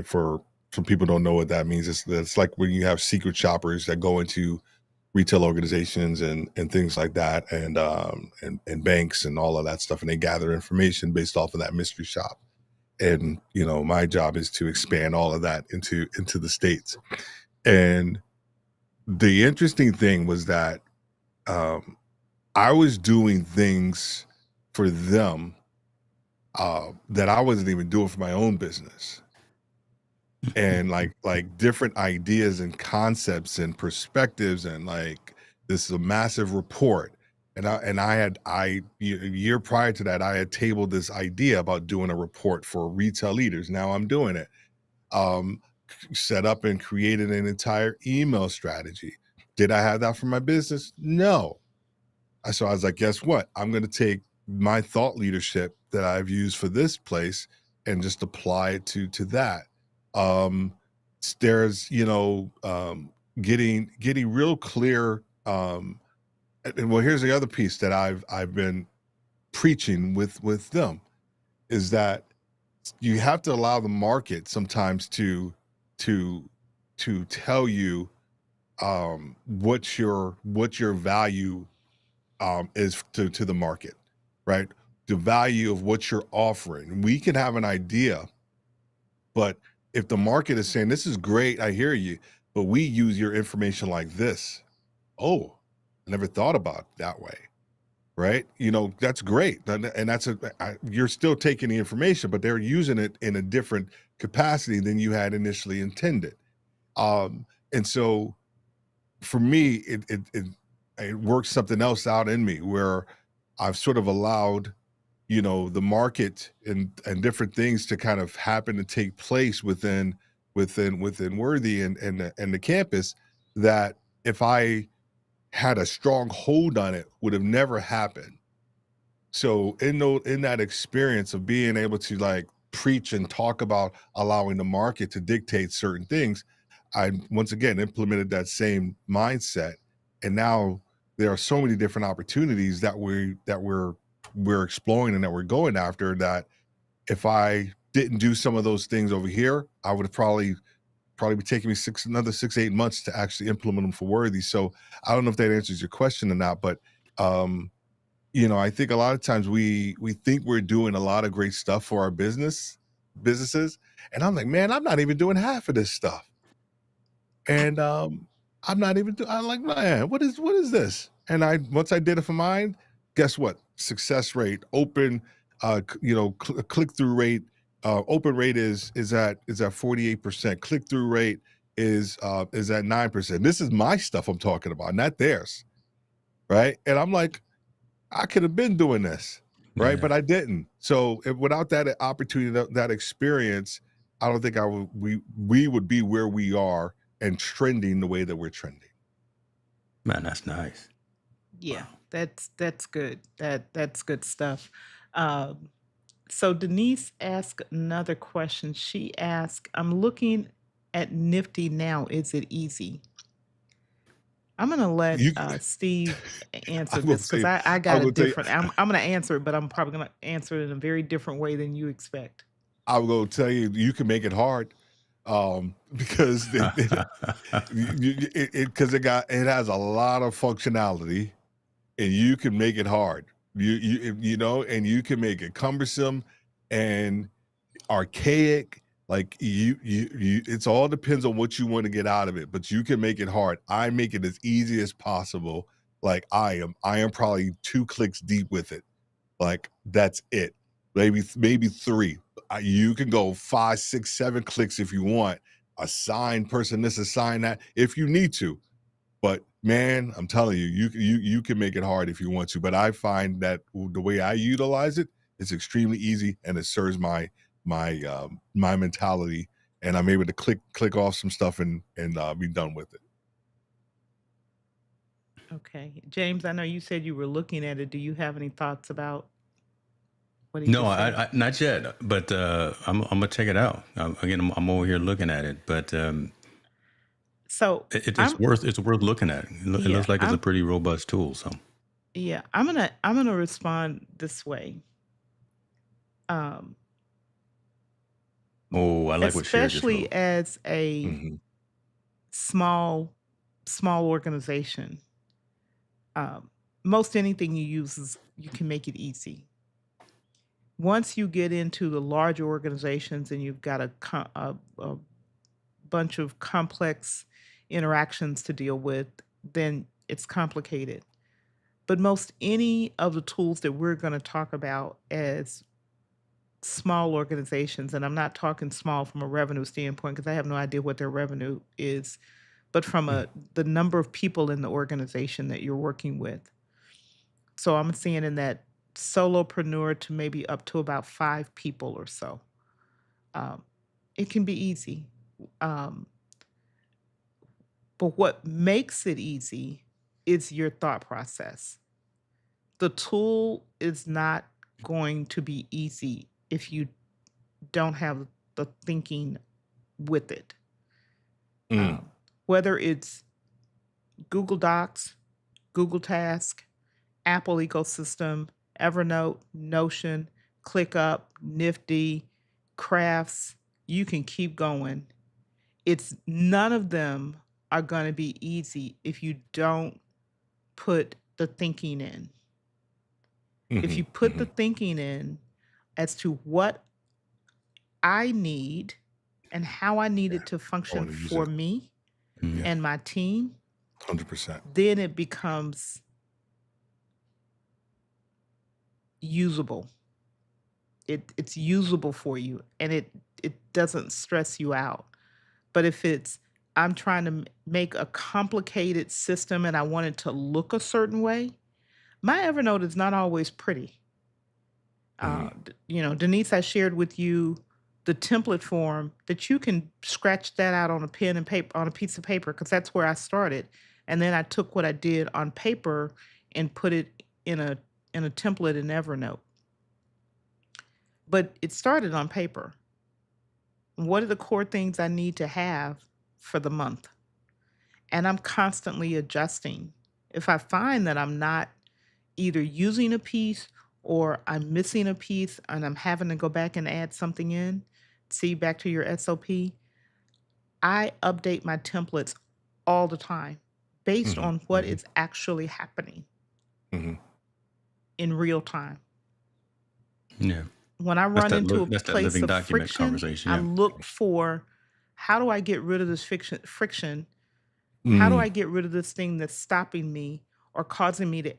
for some people don't know what that means. It's like when you have secret shoppers that go into retail organizations and things like that, and banks and all of that stuff, and they gather information based off of that mystery shop. And my job is to expand all of that into the states. And the interesting thing was that um, I was doing things for them that I wasn't even doing for my own business, and like different ideas and concepts and perspectives, and like this is a massive report. And I a year prior to that, I had tabled this idea about doing a report for retail leaders. Now I'm doing it. um Set up and created an entire email strategy. Did I have that for my business? No. So I was like, guess what? I'm going to take my thought leadership that I've used for this place and just apply it to that. Um, there's, getting real clear. And well, here's the other piece that I've been preaching with them is that you have to allow the market sometimes to to tell you what your value is to the market, right? The value of what you're offering. We can have an idea, but if the market is saying, this is great, I hear you, but we use your information like this. Oh, I never thought about it that way, right? That's great. And you're still taking the information, but they're using it in a different capacity than you had initially intended. And so for me, it works something else out in me where I've sort of allowed, the market and different things to kind of happen and take place within Worthy and the campus, that if I had a strong hold on it, would have never happened. So in that experience of being able to like preach and talk about allowing the market to dictate certain things, I once again implemented that same mindset. And now there are so many different opportunities that we're exploring and that we're going after, that if I didn't do some of those things over here, I would have probably be taking me another 6 8 months to actually implement them for Worthy. So I don't know if that answers your question or not, but um I think a lot of times we think we're doing a lot of great stuff for our businesses, and I'm like, man, I'm not even doing half of this stuff. And I'm not even I'm like, man, what is this? And I once I did it for mine, guess what? Success rate, open, click through rate, open rate is at 48%. Click through rate is at 9%. This is my stuff I'm talking about, not theirs, right? And I'm like, I could have been doing this, right? Yeah. But I didn't. So without that opportunity, that experience, I don't think we would be where we are and trending the way that we're trending. Man, that's nice. Yeah, Wow. that's good. That's good stuff. Um, so Denise asked another question. She asked, "I'm looking. at Nifty now? Is it easy? I'm gonna let You, Steve answer I'm gonna this because say, I I'm got a gonna tell you, different. I'm gonna answer it, but I'm probably gonna answer it in a very different way than you expect. I'm gonna tell you, you can make it hard, because it has a lot of functionality, and you can make it hard. And you can make it cumbersome and archaic. Like it's all depends on what you want to get out of it, but you can make it hard. I make it as easy as possible. Like I am probably 2 clicks deep with it. Like that's it. Maybe 3. You can go 5, 6, 7 clicks if you want. Assign person this, assign that if you need to. But man, I'm telling you, you can make it hard if you want to. But I find that the way I utilize it is extremely easy, and it serves my mentality, and I'm able to click off some stuff and be done with it. Okay, James. I know you said you were looking at it. Do you have any thoughts about what he No, just said? I not yet, but I'm gonna check it out. Again, I'm over here looking at it, but So it's I'm worth looking at. It yeah looks like it's a I'm pretty robust tool. So, yeah I'm gonna respond this way. Um, oh, I like what Cher just especially wrote. as a Mhm. small organization, um, most anything you use is you can make it easy. Once you get into the larger organizations and you've got a bunch of complex interactions to deal with, then it's complicated. But most any of the tools that we're going to talk about as small organizations, and I'm not talking small from a revenue standpoint because I have no idea what their revenue is, but from the number of people in the organization that you're working with. So I'm seeing in that solopreneur to maybe up to about 5 people or so. Um, it can be easy. Um, but what makes it easy is your thought process. The tool is not going to be easy if you don't have the thinking with it. Mm. Whether it's Google Docs, Google Task, Apple ecosystem, Evernote, Notion, ClickUp, Nifty, Crafts, you can keep going. It's none of them are going to be easy if you don't put the thinking in. If you Mhm, put the mhm. thinking in as to what I need and how I need Yeah, it to I function want to use for it. me Mhm. Yeah, and my team, 100%. then it becomes usable. It's usable for you and it doesn't stress you out. But if it's I'm trying to make a complicated system and I want it to look a certain way, my Evernote is not always pretty. Mhm. Denise, I shared with you the template form that you can scratch that out on a pen and paper on a piece of paper because that's where I started. And then I took what I did on paper and put it in a template in Evernote. But it started on paper. What are the core things I need to have for the month? And I'm constantly adjusting. If I find that I'm not either using a piece or I'm missing a piece and I'm having to go back and add something in, see back to your SOP, I update my templates all the time based Mhm, on what mhm, is actually happening mhm. in real time. Yeah, When I run into a that's that place living of document friction, conversation. I Yeah. look for how do I get rid of this friction? How do Mm, I get rid of this thing that's stopping me or causing me to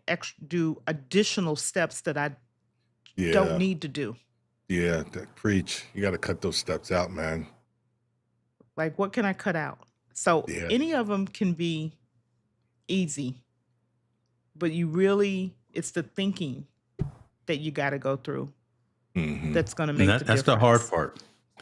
do additional steps that I don't yeah, need to do? yeah, preach. You gotta cut those steps out, man. Like, what can I cut out? So Yeah. any of them can be easy, but it's the thinking that you got to go through Mhm. that's going to And make the that's the hard difference. part.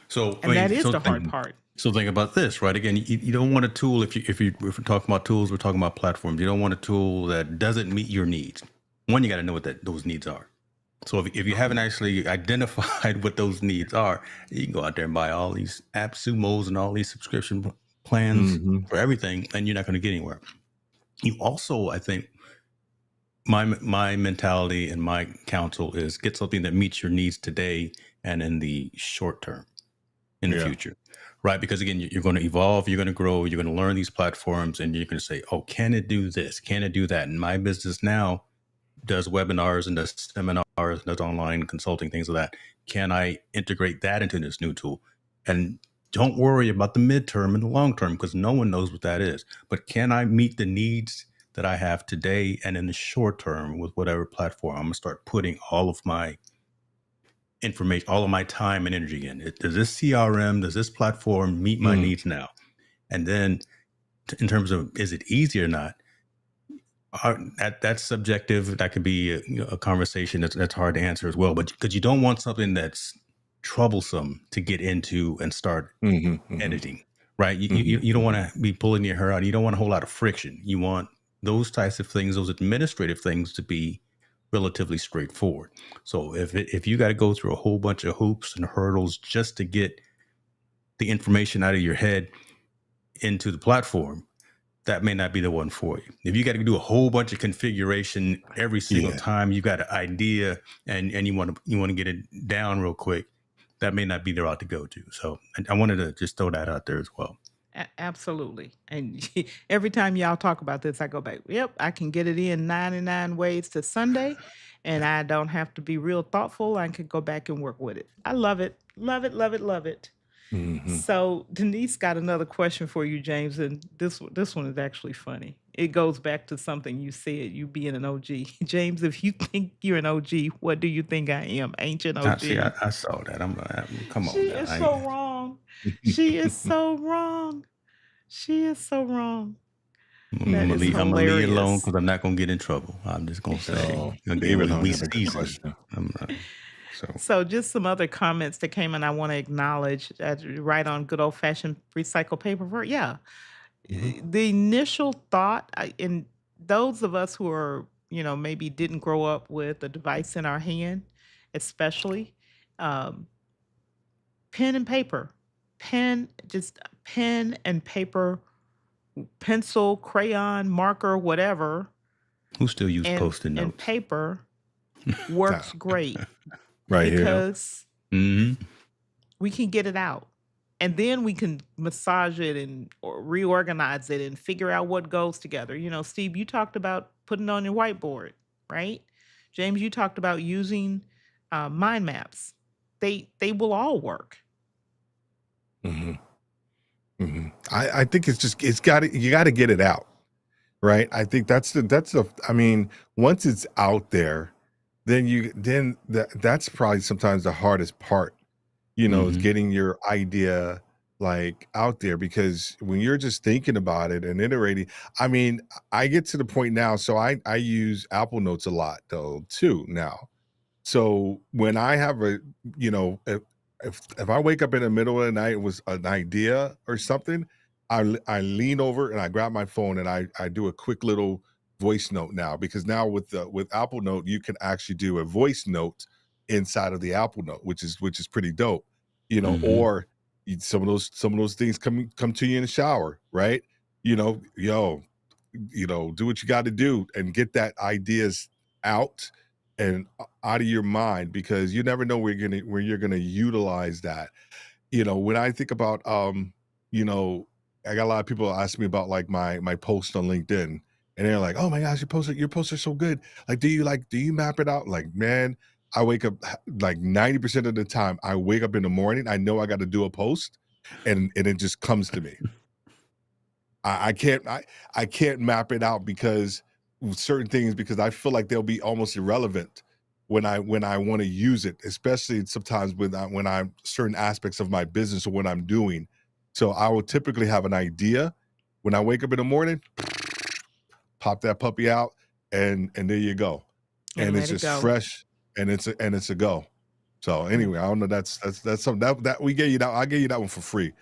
So I And that mean, is the hard part. so think about this, right? Again, you don't want a tool if we're talking about tools, we're talking about platforms. You don't want a tool that doesn't meet your needs. One, you got to know what those needs are. So if you haven't actually identified what those needs are, you can go out there and buy all these AppSumos and all these subscription plans Mhm. for everything, and you're not going to get anywhere. You also, I think, my mentality and my counsel is get something that meets your needs today and in the short term, in the Yeah. future, right? Because again, you're going to evolve, you're going to grow, you're going to learn these platforms, and you're going to say, "Oh, can it do this? Can it do that?" And my business now does webinars and does seminars, does online consulting, things like that. Can I integrate that into this new tool? And don't worry about the midterm and the long term because no one knows what that is. But can I meet the needs that I have today and in the short term with whatever platform? I'm going to start putting all of my information, all of my time and energy in. Does this CRM, does this platform meet my Mm. needs now? And then in terms of is it easy or not, that's subjective. That could be a conversation that's hard to answer as well. But because you don't want something that's troublesome to get into and start Mhm. Mhm. editing, right? You Mhm. you don't want to be pulling your hair out. You don't want a whole lot of friction. You want those types of things, those administrative things, to be relatively straightforward. So if you got to go through a whole bunch of hoops and hurdles just to get the information out of your head into the platform, that may not be the one for you. If you got to do a whole bunch of configuration every single Yeah. time you got an idea and you want to get it down real quick, that may not be the route to go to. So I wanted to just throw that out there as well. Absolutely. And every time y'all talk about this, I go back, yep, I can get it in 99 ways to Sunday, and I don't have to be real thoughtful. I can go back and work with it. I love it. Love it, love it, love it. Mhm. So Denise got another question for you, James, and this one is actually funny. It goes back to something you said, you being an OG. James, if you think you're an OG, what do you think I am? Ancient See, OG. I saw that. Come She on now. is so wrong. She is so wrong. She is so wrong. That is I'm gonna leave it alone hilarious. because I'm not gonna get in trouble. I'm just gonna say, No, again, David Hunt we had a good seasoned. question. I'm not, so So, just some other comments that came in I want to acknowledge right on good old fashioned recycled paper. Yeah. Mhm. The initial thought, in those of us who are, maybe didn't grow up with a device in our hand, especially um, pen and paper, just pen and paper, pencil, crayon, marker, whatever, who still use and post-it and notes? paper Nah, works great right here. because hmm we can get it out. And then we can massage it and or reorganize it and figure out what goes together. Steve, you talked about putting it on your whiteboard, right? James, you talked about using mind maps. They will all work. Mhm. Mhm. I think you got to get it out, right? I think that's the. I mean, once it's out there, that's probably sometimes the hardest part. Is hmm getting your idea like out there because when you're just thinking about it and iterating, I mean, I get to the point now. So I use Apple Notes a lot though too now. So when I have if I wake up in the middle of the night with an idea or something, I lean over and I grab my phone and I do a quick little voice note now because now with Apple Note you can actually do a voice note inside of the Apple Note, which is pretty dope, hmm or some of those things come to you in the shower, right? Yo, do what you got to do and get that ideas out and out of your mind because you never know where you're gonna utilize that. When I think about you know, I got a lot of people ask me about like my post on LinkedIn and they're like, "Oh my gosh, your posts are so good. Do you map it out?" Like, man, I wake up like 90% of the time, I wake up in the morning, I know I got to do a post and it just comes to me. I can't map it out because certain things because I feel like they'll be almost irrelevant when I want to use it, especially sometimes when I'm certain aspects of my business or what I'm doing. So I will typically have an idea when I wake up in the morning, pop that puppy out, and there you go, And and it's let it just go. fresh and it's a go. So And anyway, I don't know. That's something that we gave you that. I gave you that one for free.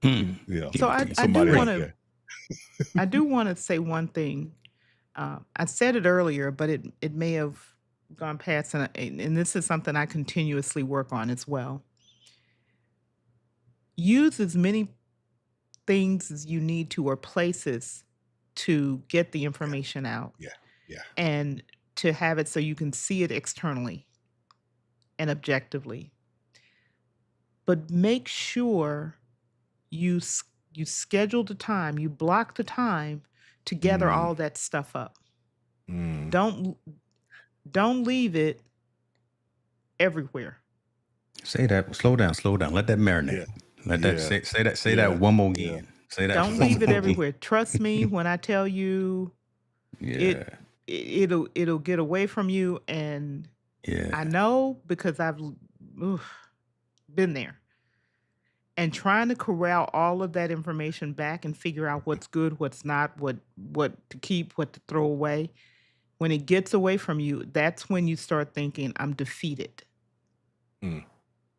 so I, I do Somebody want out to there. I do want to say one thing. I said it earlier, but it may have gone past, and this is something I continuously work on as well. Use as many things as you need to or places to get the Yeah, information out yeah, yeah. and to have it so you can see it externally and objectively. But make sure you schedule the time, you block the time to gather Mm, all that stuff up. mm. Don't don't leave it everywhere. Say that. Slow down. Slow down. Let that marinate. Yeah, Let that yeah, say that. Say that yeah, one more yeah. again. Say that Don't one leave it more again. everywhere. Trust me when I tell you it, Yeah. it'll get away from you, and I Yeah. know because oof, been there. And trying to corral all of that information back and figure out what's good, what's not, what to keep, what to throw away. When it gets away from you, that's when you start thinking, I'm defeated. Mm,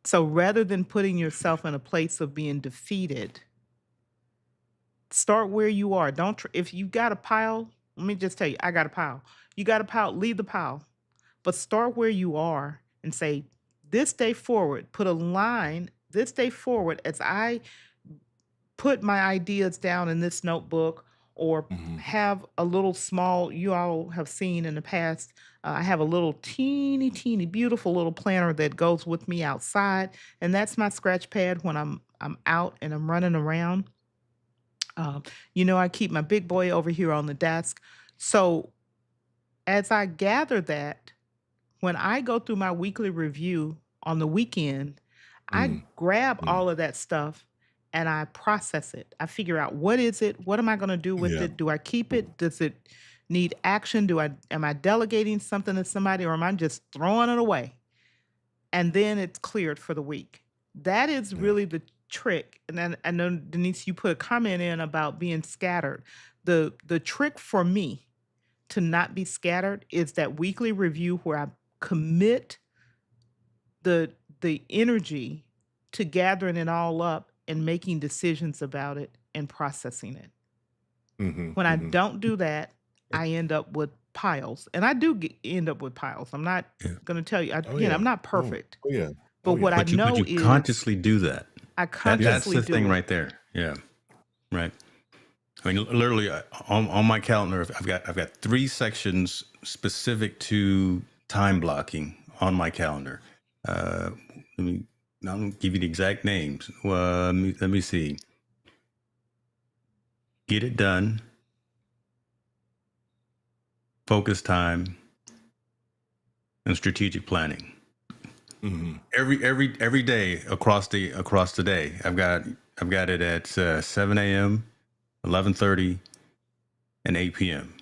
So rather than putting yourself in a place of being defeated, start where you are. Don't if you got a pile, let me just tell you, I got a pile. You got a pile, leave the pile. But start where you are and say, this day forward, put a line, this day forward, as I put my ideas down in this notebook or mhm. have a little small, you all have seen in the past, I have a little teeny beautiful little planner that goes with me outside, and that's my scratch pad when I'm out and I'm running around. um, I keep my big boy over here on the desk. So as I gather that, when I go through my weekly review on the weekend, I Mm, grab mm. all of that stuff and I process it. I figure out, what is it? What am I going to do with Yeah, it? Do I keep it? Does it need action? Do I am I delegating something to somebody, or am I just throwing it away? And then it's cleared for the week. That is yeah. really the trick. And then I know, Denise, you put a comment in about being scattered. The trick for me to not be scattered is that weekly review where I commit the energy to gathering it all up and making decisions about it and processing it. Mhm, When I mhm. don't do that, I end up with piles, and I do end up with piles. I'm not Yeah. going to tell you Oh, again. yeah. I'm not Oh, perfect, oh, yeah. but Oh, what yeah. I But you know is consciously do that. I Yeah. That's consciously the thing do it. right there. Yeah. Right. I mean, literally on my calendar, I've got 3 sections specific to time blocking on my calendar. Uh, let me I'll give you the exact names. Let me see. Get it done. Focus time and strategic planning. Mhm. Every day across the day, I've got it at 7 a.m., 11:30, and 8 p.m.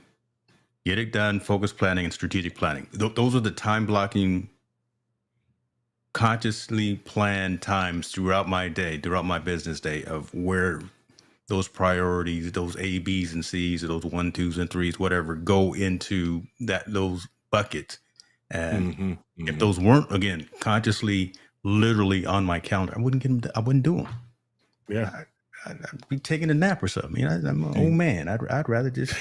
Get it done. Focus planning and strategic planning. Those are the time blocking, consciously planned times throughout my day, throughout my business day, of where those priorities, those A, B's, and C's, or those 1, 2s, and 3s, whatever, go into those buckets. And Mhm, if mhm. those weren't, again, consciously, literally on my calendar, I wouldn't get them. I wouldn't do them. Yeah. I'd be taking a nap or something. I'm an old See, man. I'd rather just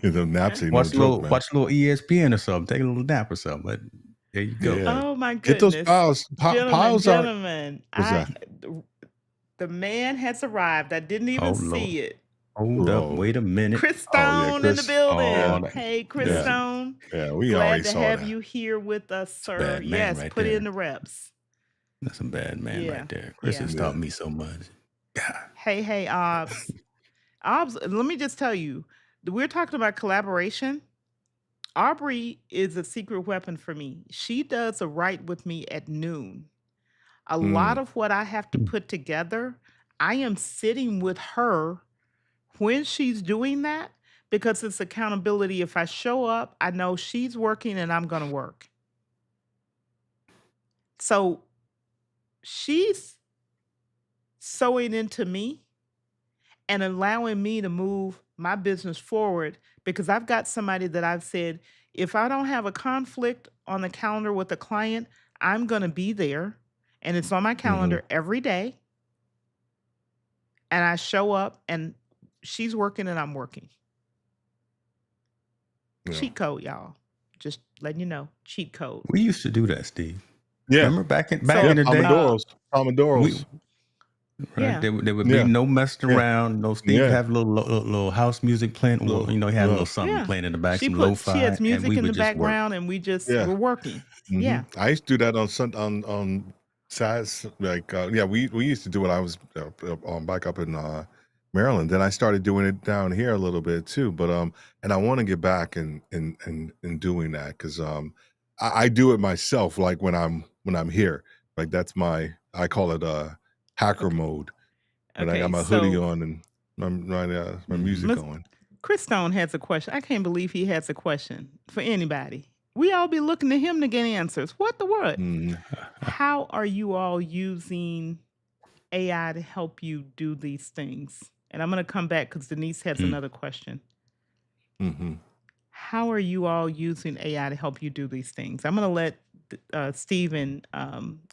the naps ain't no watch a joke, little man. watch a little ESPN or something, take a little nap or something. But there you go. Yeah. Oh my Get those goodness. piles. Gentlemen, Piles are gentlemen, what's that? the man has arrived. I didn't even Oh Lord, see it. hold up, Oh. wait a minute. Chris Oh, yeah, Stone in the Chris. Yeah, Oh, building. Hey, Chris yeah, that's Stone. yeah, we already Glad to saw have that. you here with us, a sir. bad man Yes, right put in there. the reps. That's a bad man Yeah. right there. Chris Yeah. has Yeah. taught me so much. God. Hey, Obs. Obs, let me just tell you, we're talking about collaboration. Aubrey is a secret weapon for me. She does a write with me at noon. A lot Mm, of what I have to put together, I am sitting with her when she's doing that because it's accountability. If I show up, I know she's working and I'm going to work. So she's sewing into me and allowing me to move my business forward because I've got somebody that I've said, if I don't have a conflict on the calendar with a client, I'm going to be there. And it's on my mhm. calendar every day. And I show up and she's working and I'm working. Yeah. Cheat code, y'all. Just letting you know, cheat code. We used to do that, Steve. Yeah. Remember back in So, the day? Pomodoros. We Pomodoros. right yeah. there would be Yeah. no messing Yeah. around. No, Steve would Yeah. have little house music playing. Well, Little, he had a little something Yeah. playing in the back, She some has lo-fi, and music we in would the just work. background and we just Yeah. we're working. Mhm. Yeah. I used to do that on sides like we used to do it. I was back up in Maryland. Then I started doing it down here a little bit too. But and I want to get back and doing that because I do it myself. Like when I'm here, like that's I call it hacker Okay. mode when I got Okay. my hoodie So on and my Mhm. music Miss going. Chris Stone has a question. I can't believe he has a question for anybody. We all be looking to him to get answers. What the what? Mhm. How are you all using AI to help you do these things? And I'm going to come back because Denise has Mm. another question. Mhm. How are you all using AI to help you do these things? I'm going to let Stephen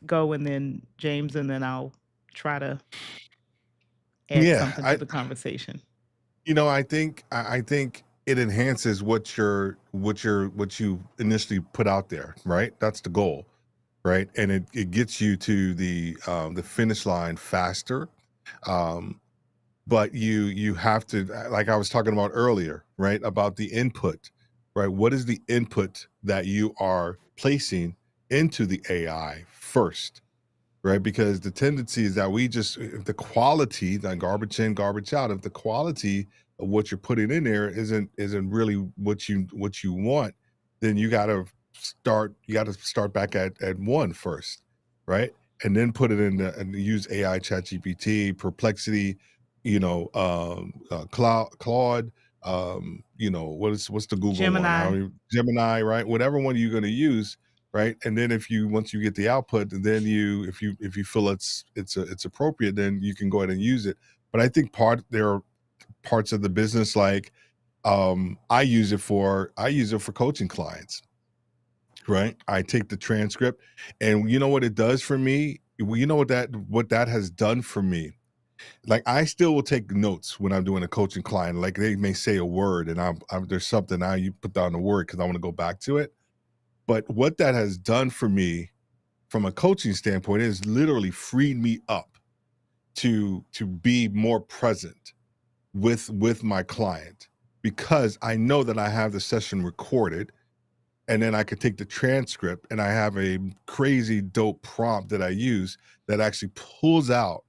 go and then James, and then I'll try to add Yeah, something to the conversation. I think it enhances what you initially put out there, right? That's the goal, right? And it gets you to the finish line faster. Um, but you have to, like I was talking about earlier, right? About the input, right? What is the input that you are placing into the AI first? Right? Because the tendency is that if the quality, that garbage in, garbage out, if the quality of what you're putting in there isn't really what you want, then you gotta start back at one first, right? And then put it in and use AI, Chat GPT, Perplexity, Claude, what's the Google one? Gemini. Gemini, right? Whatever one you're gonna use, right? And then once you get the output, and then if you feel it's appropriate, then you can go ahead and use it. But I think there are parts of the business like I use it for coaching clients, right? I take the transcript, and you know what it does for me? Well, you know what that has done for me? Like I still will take notes when I'm doing a coaching client. Like they may say a word, and there's something now you put down the word because I want to go back to it. But what that has done for me from a coaching standpoint is literally freed me up to be more present with my client because I know that I have the session recorded, and then I could take the transcript, and I have a crazy dope prompt that I use that actually pulls out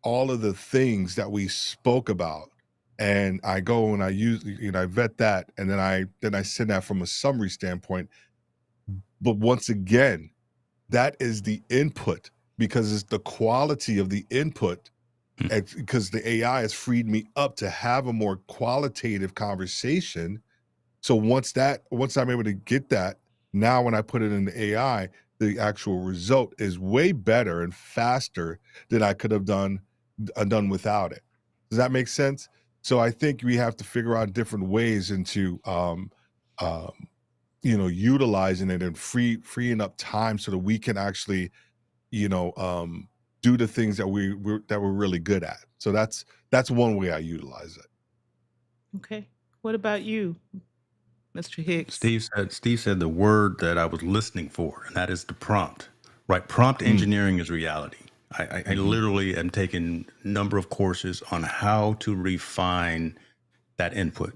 all of the things that we spoke about. And I go and I vet that, and then I send that from a summary standpoint. But once again, that is the input because it's the quality of the input. Because the AI has freed me up to have a more qualitative conversation. So once I'm able to get that, now when I put it in the AI, the actual result is way better and faster than I could have done without it. Does that make sense? So I think we have to figure out different ways into um, utilizing it and freeing up time so that we can actually, you know, um, do the things that we're really good at. So that's one way I utilize it. Okay. What about you, Mr. Hicks? Steve said the word that I was listening for, and that is the prompt. Right, prompt Mm, engineering is reality. I mhm, literally am taking a number of courses on how to refine that input,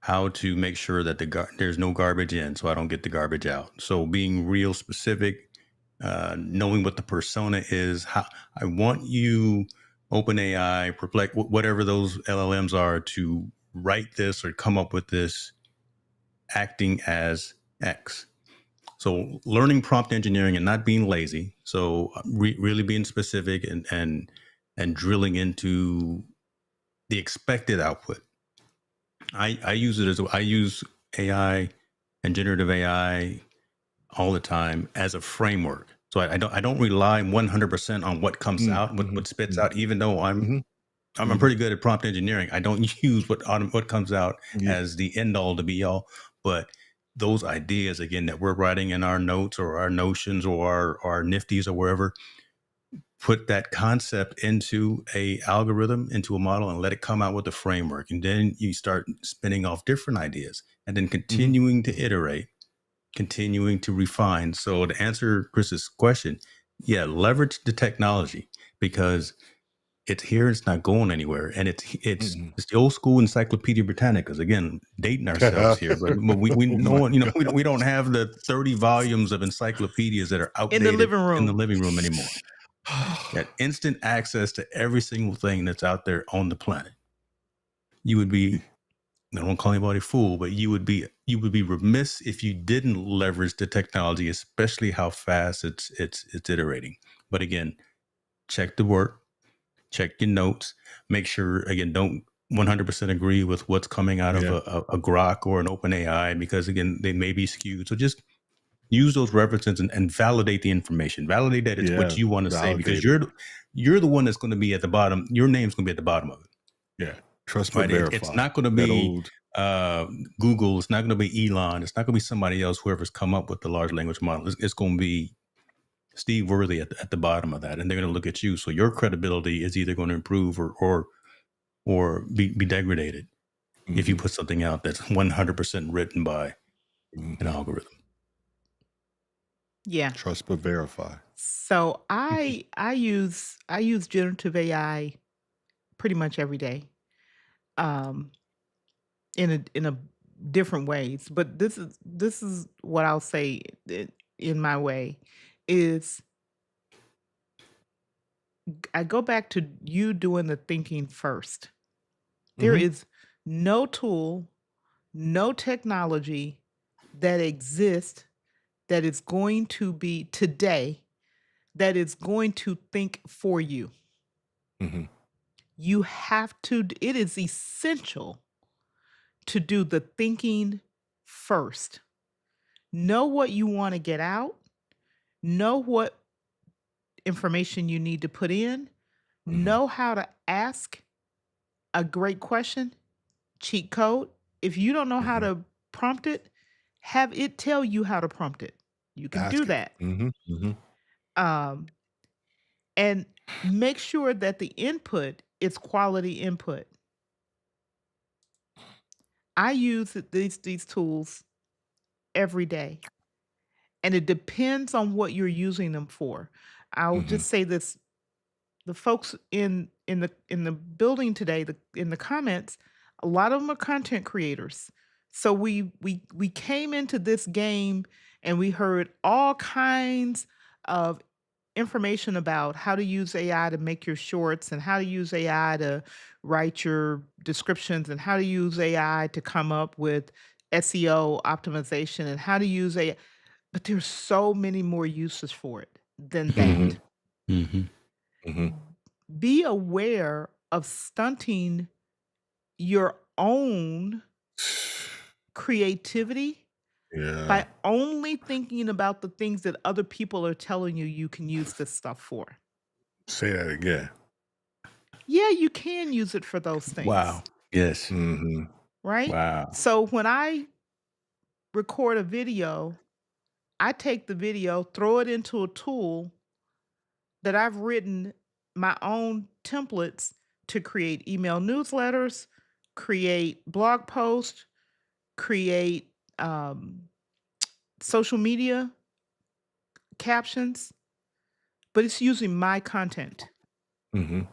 how to make sure that there's no garbage in, so I don't get the garbage out. So being real specific, knowing what the persona is. How I want you, OpenAI, Perplex, whatever those LLMs are, to write this or come up with this acting as X. So learning prompt engineering and not being lazy. So really being specific and drilling into the expected output. I use it as I use AI and generative AI all the time as a framework. So I don't rely 100% on what comes mm, out, what mhm, spits mm, out. Even though I'm mhm, I'm mhm. pretty good at prompt engineering, I don't use what comes out Yeah, as the end all to be all. But those ideas again that we're writing in our notes or our notions or our nifties or wherever, put that concept into a algorithm, into a model, and let it come out with a framework. And then you start spinning off different ideas and then mhm, continuing to iterate. continuing to refine. So to answer Chris's question, yeah, leverage the technology because it's here, it's not going anywhere, and Mhm. it's the old school Encyclopedia Britannicas. Again, dating ourselves here, but we Oh no my one, god. we don't have the 30 volumes of encyclopedias that are In the outdated living in the room. living room anymore. Got instant access to every single thing that's out there on the planet. You would be, I don't call anybody a fool, but you would be remiss if you didn't leverage the technology, especially how fast it's iterating. But again, check the work, check your notes, make sure again don't 100% agree with what's coming out of Yeah. a Grok or an OpenAI because again they may be skewed. So just use those references and validate the information. Validate that it's what Yeah. you want to say because Validated. you're the one that's going to be at the bottom. Your name's going to be at the bottom of it. Yeah. Trust but Right. It's verify. not going to That be old Google. It's not going to be Elon. It's not going to be somebody else, whoever's come up with the large language model. It's going to be Steve Worthy at the bottom of that. And they're going to look at you. So your credibility is either going to improve or be degraded if you Mhm. put something out that's 100% written by an Mhm. algorithm. Yeah. Trust but verify. So I use generative AI pretty much every day. Um in a different ways, but this is what I'll say in my way is I go back to you doing the thinking first. There Mhm. is no tool, no technology that exists that is going to be today that is going to think for you. Mhm. You have to, it is essential to do the thinking first. Know what you want to get out, know what information you need to put in, Mhm. know how to ask a great question, cheat code. If you don't know how Mhm. to prompt it, have it tell you how to prompt it. You can do Ask it. that. Mhm. Mhm. Um, and make sure that the input is quality input. I use these tools every day, and it depends on what you're using them for. I'll Mhm. just say this: the folks in the building today, in the comments, a lot of them are content creators. So we came into this game and we heard all kinds of information about how to use AI to make your shorts and how to use AI to write your descriptions and how to use AI to come up with SEO optimization and how to use AI. But there's so many more uses for it than that. Mhm. Mm-hmm. Mhm. Be aware of stunting your own creativity Yeah. by only thinking about the things that other people are telling you you can use this stuff for. Say that again. Yeah, you can use it for those things, Wow. Yes. Mhm. right? Wow. So when I record a video, I take the video, throw it into a tool that I've written my own templates to create email newsletters, create blog posts, create social media captions, but it's using my content. Mhm.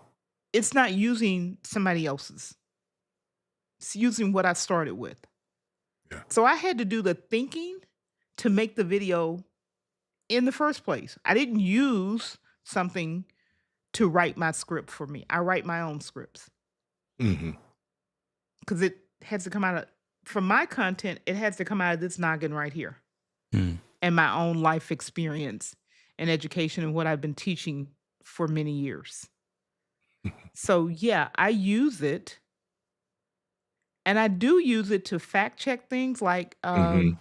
It's not using somebody else's. It's using what I started with. Yeah. So I had to do the thinking to make the video in the first place. I didn't use something to write my script for me. I write my own scripts Mhm. because it has to come out of, from my content, it has to come out of this noggin right here Mm. and my own life experience and education and what I've been teaching for many years. So yeah, I use it and I do use it to fact check things like Mhm.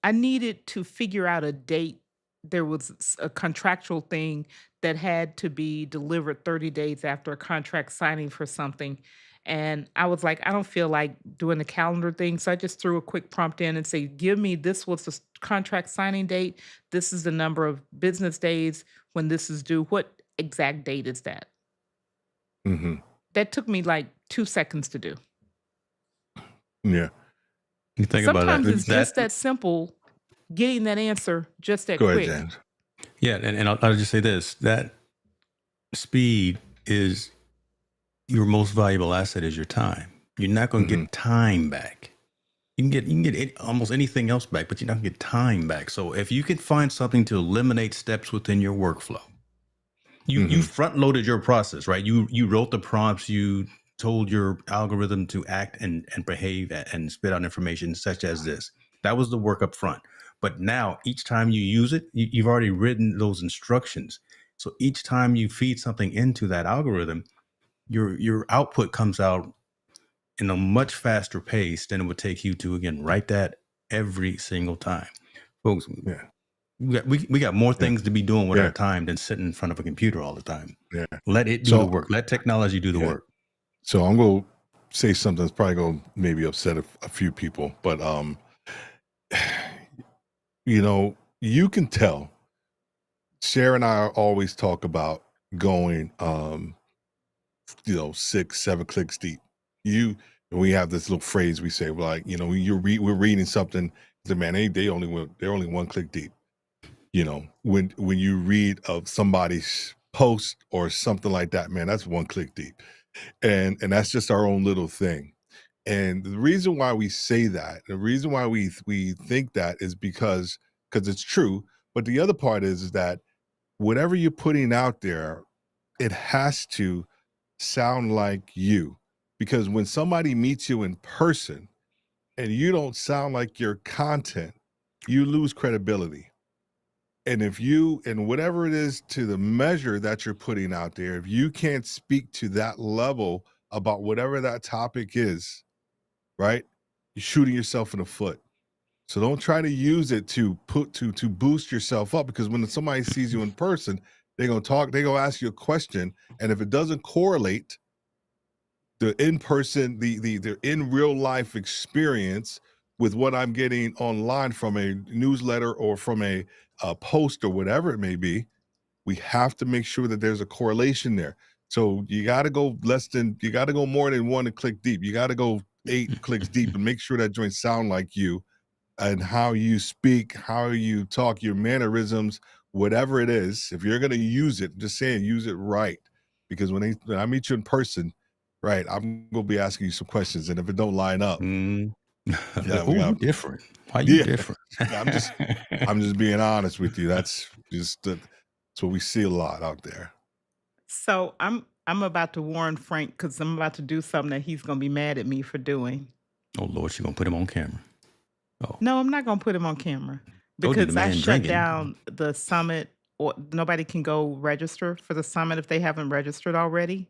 I needed to figure out a date. There was a contractual thing that had to be delivered 30 days after a contract signing for something. And I was like, I don't feel like doing the calendar thing. So I just threw a quick prompt in and say, give me this was the contract signing date. This is the number of business days when this is due. What exact date is that? Mhm. That took me like 2 seconds to do. Yeah. You think about Sometimes that. it's just That that simple, getting that answer just that Go ahead, quick. James. yeah, and I'll just say this: that speed is your most valuable asset is your time. You're not going to Hmm. get time back. You can get almost anything else back, but you're not going to get time back. So if you can find something to eliminate steps within your workflow, you Hmm. front loaded your process, right? You wrote the prompts, you told your algorithm to act and behave and spit out information such as this. That was the work up front. But now each time you use it, you've already written those instructions. So each time you feed something into that algorithm, your output comes out in a much faster pace than it would take you to again write that every single time. Folks, Yeah. we got more Yeah. things to be doing with Yeah. our time than sitting in front of a computer all the time. Yeah. Let it do the So work. Let technology do the yeah. work. So I'm gonna say something that's probably gonna maybe upset a few people, but you can tell. Sarah and I always talk about going 6, 7 clicks deep. You we have this little phrase we say, like, we're reading something, the man, they're only 1 click deep. When you read of somebody's post or something like that, man, that's 1 click deep. And that's just our own little thing. And the reason why we say that, the reason why we think that is because it's true. But the other part is that whatever you're putting out there, it has to sound like you. Because when somebody meets you in person and you don't sound like your content, you lose credibility. And if you, and whatever it is to the measure that you're putting out there, if you can't speak to that level about whatever that topic is, right? You're shooting yourself in the foot. So don't try to use it to boost yourself up, because when somebody sees you in person, they're gonna ask you a question. And if it doesn't correlate the in person, the in real life experience with what I'm getting online from a newsletter or from a post or whatever it may be, we have to make sure that there's a correlation there. So you got to you got to go more than 1 to click deep. You got to go 8 clicks deep and make sure that joint sound like you, and how you speak, how you talk, your mannerisms, whatever it is. If you're going to use it, just saying, use it right. Because when I meet you in person, right, I'm going to be asking you some questions. And if it don't line up, Mm. yeah, we Oh, you got, different. Why you yeah, different? I'm just being honest with you. That's what we see a lot out there. So I'm about to warn Frank because I'm about to do something that he's gonna be mad at me for doing. Oh Lord, she gonna put him on camera. Oh, No, I'm not gonna put him on camera told you the because I man shut drinking. down the summit, or nobody can go register for the summit if they haven't registered already.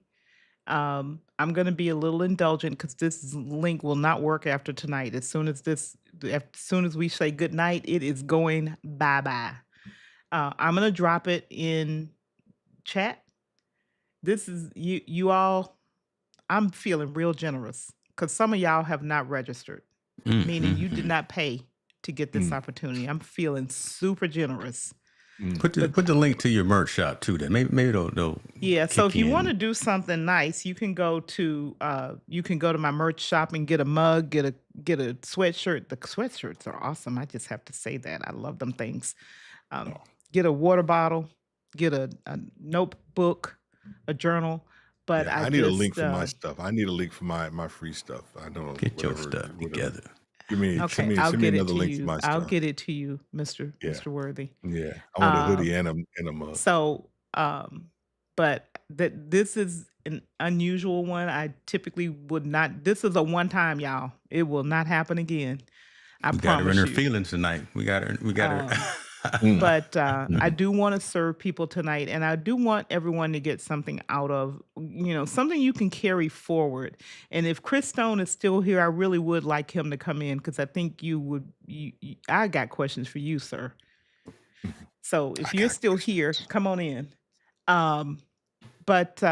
I'm gonna be a little indulgent because this link will not work after tonight. As soon as we say good night, it is going bye bye. I'm gonna drop it in chat. This is you all. I'm feeling real generous because some of y'all have not registered, Mm, meaning mm, you did mm. not pay to get this Mm, opportunity. I'm feeling super generous. mm, Put the link to your merch shop too. Then maybe they'll Yeah, so kick if you in. wanna do something nice, you can go to my merch shop and get a mug, get a sweatshirt. The sweatshirts are awesome, I just have to say that, I love them things. Um, oh, get a water bottle, get a notebook, a journal, but yeah, I I need a link just, for my stuff. I need a link for my free stuff. I don't know, Get your whatever, stuff whatever. together. Send okay, me I'll send me get it another to link for you. my I'll stuff. get it to you, Yeah, Mr. Worthy. yeah. I want a Um hoodie and a mug. So, but this is an unusual one. I typically would not. This is a one time, y'all. It will not happen again. I We got her in promise her you. feelings tonight. We got her. We got her. Um, Mm, but I mhm. do want to serve people tonight, and I do want everyone to get something out of, something you can carry forward. And if Chris Stone is still here, I really would like him to come in because I think you would. I got questions for you, sir. So I if you're got still here, questions. come on in. Um, but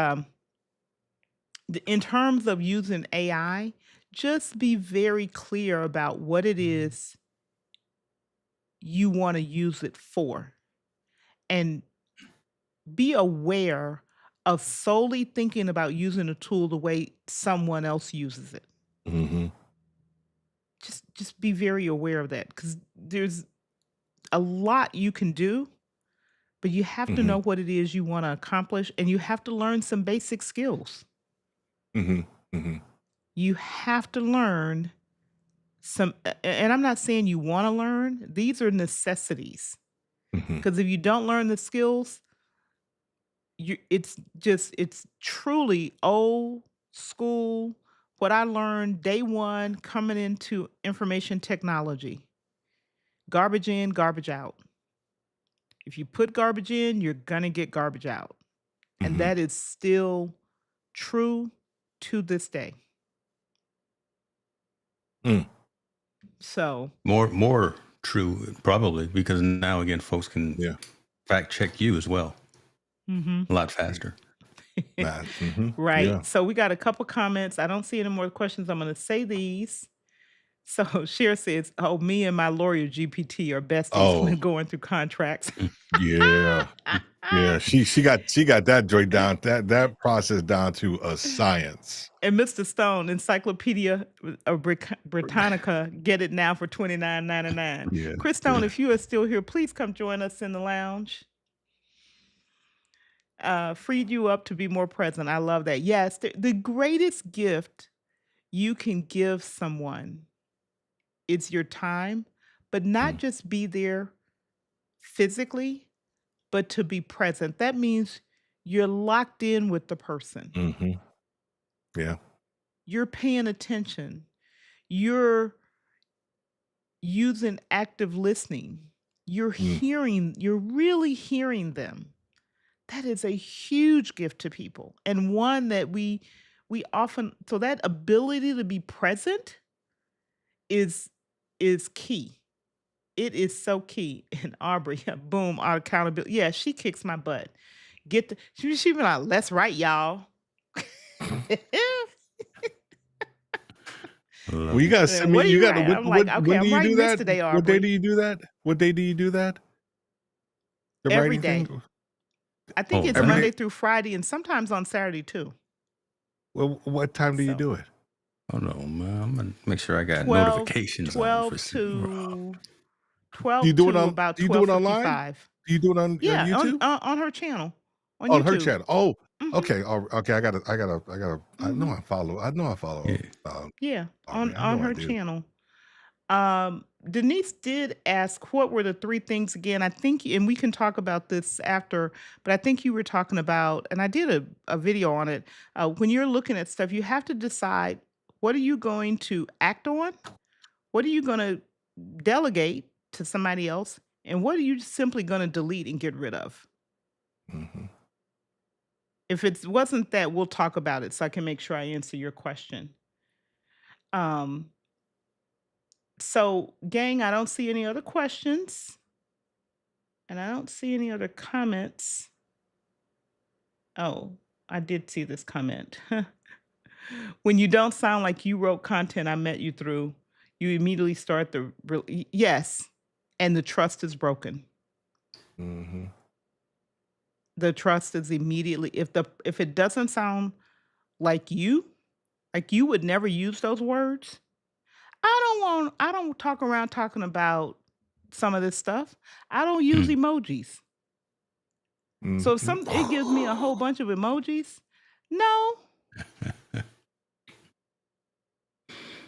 in terms of using AI, just be very clear about what it is you want to use it for, and be aware of solely thinking about using a tool the way someone else uses it. Mhm. just be very aware of that because there's a lot you can do, but you have to Mhm. know what it is you want to accomplish, and you have to learn some basic skills. Mhm. Mhm. You have to learn and I'm not saying you want to learn, these are necessities. Mhm. Because if you don't learn the skills, it's truly old school. What I learned day one coming into information technology: garbage in, garbage out. If you put garbage in, you're gonna get garbage out. And Mhm. that is still true to this day. Mm. So, More true, probably, because now again, folks can Yeah. fact check you as well mhm. a lot faster. That. Mhm. Yeah. Right. So we got a couple comments. I don't see any more questions. I'm going to say these. So Cher says, "Oh, me and my lawyer GPT are besties Oh, when going through contracts." Mm. yeah. Yeah. She got that joint down, that process down to a science. And Mr. Stone, Encyclopedia of Britannica, get it now for $29.99. Yeah. Chris Stone, Yeah. if you are still here, please come join us in the lounge. Freed you up to be more present. I love that. Yes, the greatest gift you can give someone is your time, but not Mm. just be there physically, but to be present. That means you're locked in with the person. Mhm. Yeah. You're paying attention. You're using active listening. Mm. You're really hearing them. That is a huge gift to people, and one that we often, so that ability to be present is key. It is so key. And Aubrey, boom, our accountability. Yeah, she kicks my butt. She be like, "Let's write, y'all." I Well, love you it. gotta Then send me. what do You you gotta. write? I'm like, "Okay, When do I'm you do writing this that? today, What day do Aubrey." you do that? What day do you do that? The Every writing day. thing. I think Oh, it's Every wow. day. Monday through Friday and sometimes on Saturday too. Well, what time do you So do it? Hold on, man. I'm gonna make sure I got 12, notifications on for 12 Raw. to Do you 12 do it to on? about Do you do it online? 12:55. Do you do it on Yeah, YouTube? on her channel on On her YouTube. channel. Oh, Mhm. okay. Okay. I know Mhm. I follow. I know I follow. Yeah. Yeah, Aubrey. I on know I her do. channel. Denise did ask, what were the three things again? I think, and we can talk about this after, but I think you were talking about, and I did a video on it. When you're looking at stuff, you have to decide, what are you going to act on? What are you going to delegate to somebody else? And what are you simply going to delete and get rid of? Mhm. If it wasn't that, we'll talk about it so I can make sure I answer your question. Um, so, gang, I don't see any other questions. And I don't see any other comments. Oh, I did see this comment. When you don't sound like you wrote content I met you through, you immediately start yes, and the trust is broken. Mhm. The trust is immediately, if it doesn't sound like you would never use those words. I don't talk around talking about some of this stuff. I don't use Mm. emojis. So if Mhm. it gives me a whole bunch of emojis, no,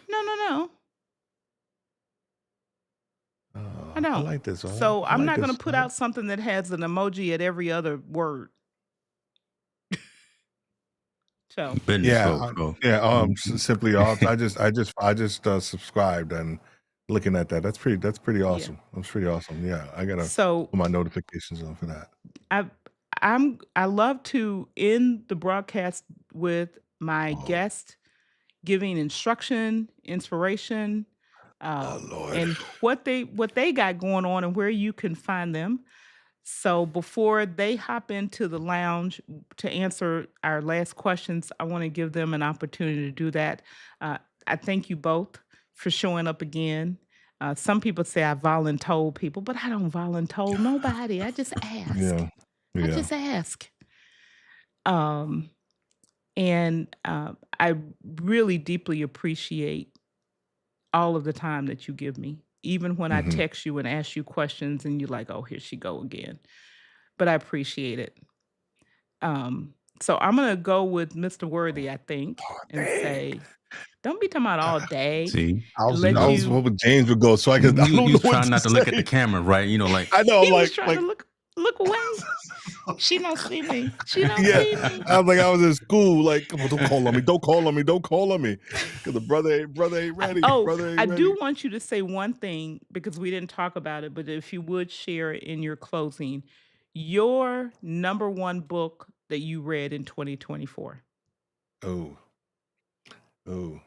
no, no, no. I I don't. like this. So I I'm like not gonna this. put out something that has an emoji at every other word. So Business Yeah, folks. Oh. yeah. Mhm. Simply off. I just subscribed and looking at that. That's pretty yeah. awesome. That's pretty awesome. Yeah, I gotta So put my notifications on for that. I I love to end the broadcast with my Oh, guest giving instruction, inspiration, oh Lord. and what they got going on and where you can find them. So before they hop into the lounge to answer our last questions, I want to give them an opportunity to do that. Uh, I thank you both for showing up again. Some people say I voluntold people, but I don't voluntold nobody. I just ask. Yeah, I yeah. just ask. Um, and I really deeply appreciate all of the time that you give me, even when I Mhm. text you and ask you questions and you're like, oh, here she go again. But I appreciate it. So I'm gonna go with Mr. Worthy, I think, Oh, and dang. say, don't be talking about all day See, and I let was you. hoping James would go so I could. I you don't know was what trying to not to look at the say. camera, right? You know, like I know, He was trying to like look away. She don't see me. She don't yeah. see me. I was like, I was in school. Like, come on, don't call on me. Don't call on me. Don't call on me. Because the brother ain't ready. Brother I ain't ready. do want you to say one thing because we didn't talk about it, but if you would share it in your closing, your number one book that you read in 2024. Oh, oh.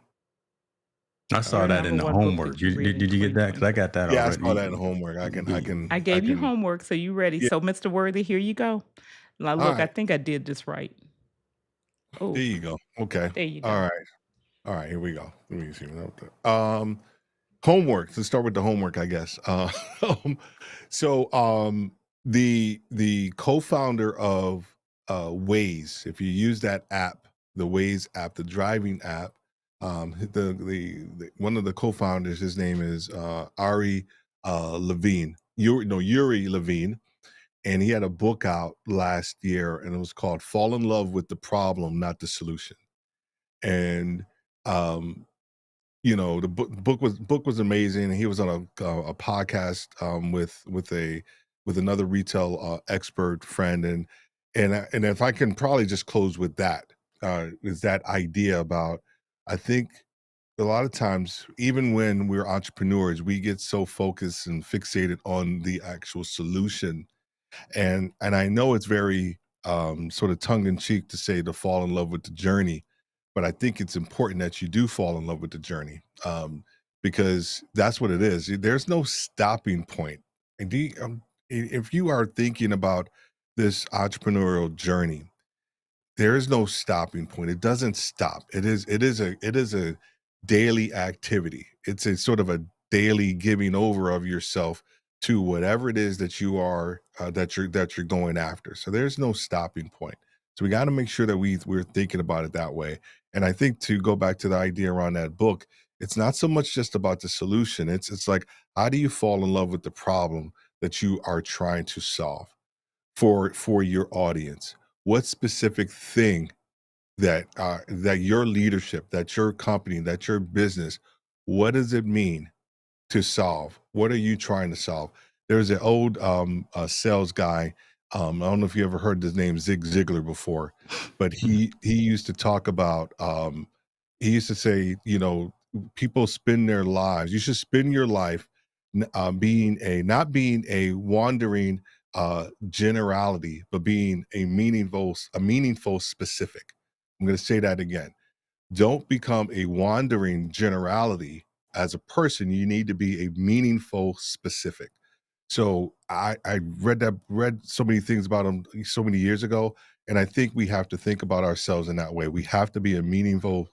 I Your saw that in number the one book homework. that you read in Did you get that? Because I 2024. got that Yeah, I saw that in already. homework. I I gave you can. homework, so you ready. Yeah. So, Mr. Worthy, here you go. Now, All look, I right. think I did this right. There Oh, you go. Okay. there you All go. right. All right. Here we go. Let me see. Homework. Let's start with the homework, I guess. Um, so the co-founder of Waze, if you use that app, the Waze app, the driving app, the one of the co-founders, his name is Ari Levine. Yuri Levine, and he had a book out last year, and it was called "Fall in Love with the Problem, Not the Solution." And um, the book was amazing. He was on a podcast with another retail expert friend, and if I can probably just close with that, is that idea about, I think a lot of times, even when we're entrepreneurs, we get so focused and fixated on the actual solution, and I know it's very sort of tongue in cheek to say to fall in love with the journey, but I think it's important that you do fall in love with the journey, because that's what it is. There's no stopping point. And if you are thinking about this entrepreneurial journey, there is no stopping point. It doesn't stop. It is a daily activity. It's a sort of a daily giving over of yourself to whatever it is that you are that you're going after. So there's no stopping point. So we got to make sure that we're thinking about it that way. And I think, to go back to the idea around that book, it's not so much just about the solution. It's like, how do you fall in love with the problem that you are trying to solve for your audience? What specific thing that your leadership, that your company, that your business, what does it mean to solve? What are you trying to solve? There's an old sales guy. I don't know if you ever heard the name Zig Ziglar before, but he used to talk about. He used to say, people spend their lives. You should spend your life being a not being a wandering generality, but being a meaningful specific. I'm going to say that again. Don't become a wandering generality as a person. You need to be a meaningful specific. So I read so many things about him so many years ago, and I think we have to think about ourselves in that way. We have to be a meaningful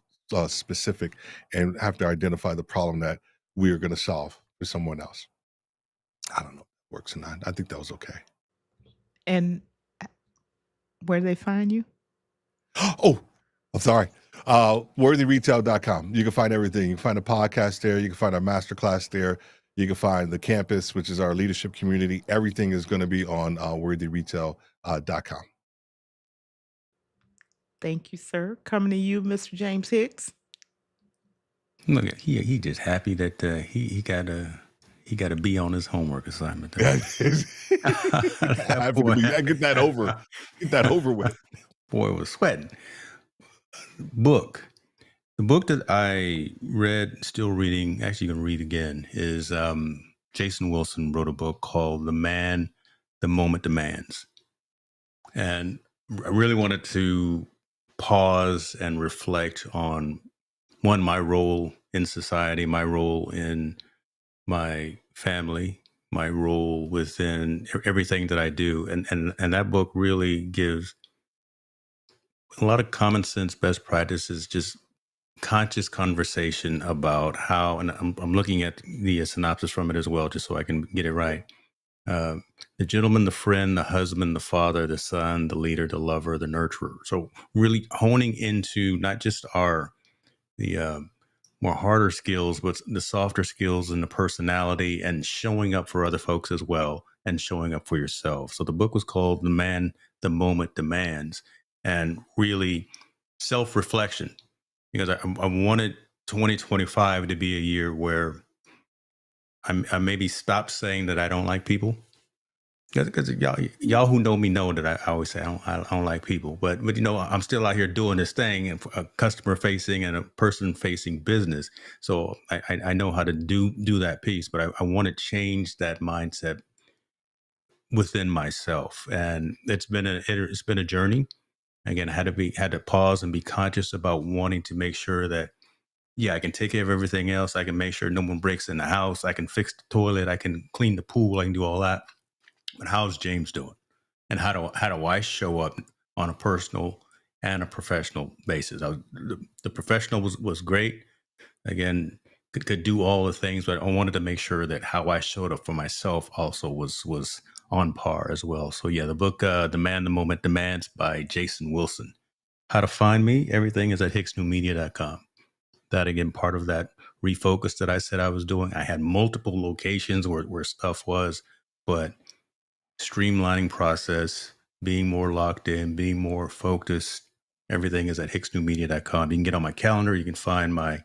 specific, and have to identify the problem that we are going to solve for someone else. I don't know if it works or not. I think that was okay. And where do they find you? Oh, I'm sorry. Worthyretail.com. You can find everything. You can find a podcast there. You can find our masterclass there. You can find the campus, which is our leadership community. Everything is going to be on worthyretail.com. Thank you, sir. Coming to you, Mr. James Hicks. look at he just happy that he got a B on his homework assignment. That Happy to boy, be. Get that over. Get that over with. boy was sweating. Book. The book that I read, still reading, actually going to read again, is Jason Wilson wrote a book called The Man, The Moment Demands. And I really wanted to pause and reflect on, one, my role in society, my role in my family, my role within everything that I do. And that book really gives a lot of common sense, best practices, just conscious conversation about how, and I'm looking at the synopsis from it as well, just so I can get it right. Uh, the gentleman, the friend, the husband, the father, the son, the leader, the lover, the nurturer. So really honing into not just the more harder skills, but the softer skills and the personality and showing up for other folks as well and showing up for yourself. So the book was called The Man the Moment Demands, and really self reflection, because I wanted 2025 to be a year where I maybe stop saying that I don't like people. Because y'all who know me know that I always say I don't like people, but I'm still out here doing this thing, and a customer facing and a person facing business. So I know how to do that piece, but I want to change that mindset within myself, and it's been a journey. Again, I had to pause and be conscious about wanting to make sure that, yeah, I can take care of everything else. I can make sure no one breaks in the house. I can fix the toilet. I can clean the pool. I can do all that. But how's James doing? And how do I show up on a personal and a professional basis? The professional was great. Again, could do all the things, but I wanted to make sure that how I showed up for myself also was on par as well. So yeah, the book "The Man the Moment Demands" by Jason Wilson. How to find me? Everything is at hicksnewmedia.com. That again, part of that refocus that I said I was doing. I had multiple locations where stuff was, but streamlining process, being more locked in, being more focused. Everything is at hicksnewmedia.com. You can get on my calendar. You can find my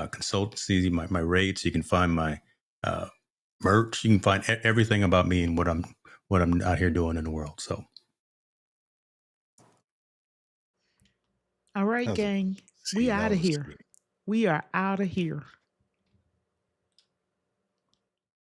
consultancy, my rates. You can find my uh, merch. You can find everything about me and what I'm out here doing in the world. So All right, That was gang. We see, that out of was here. sweet. We are out of here.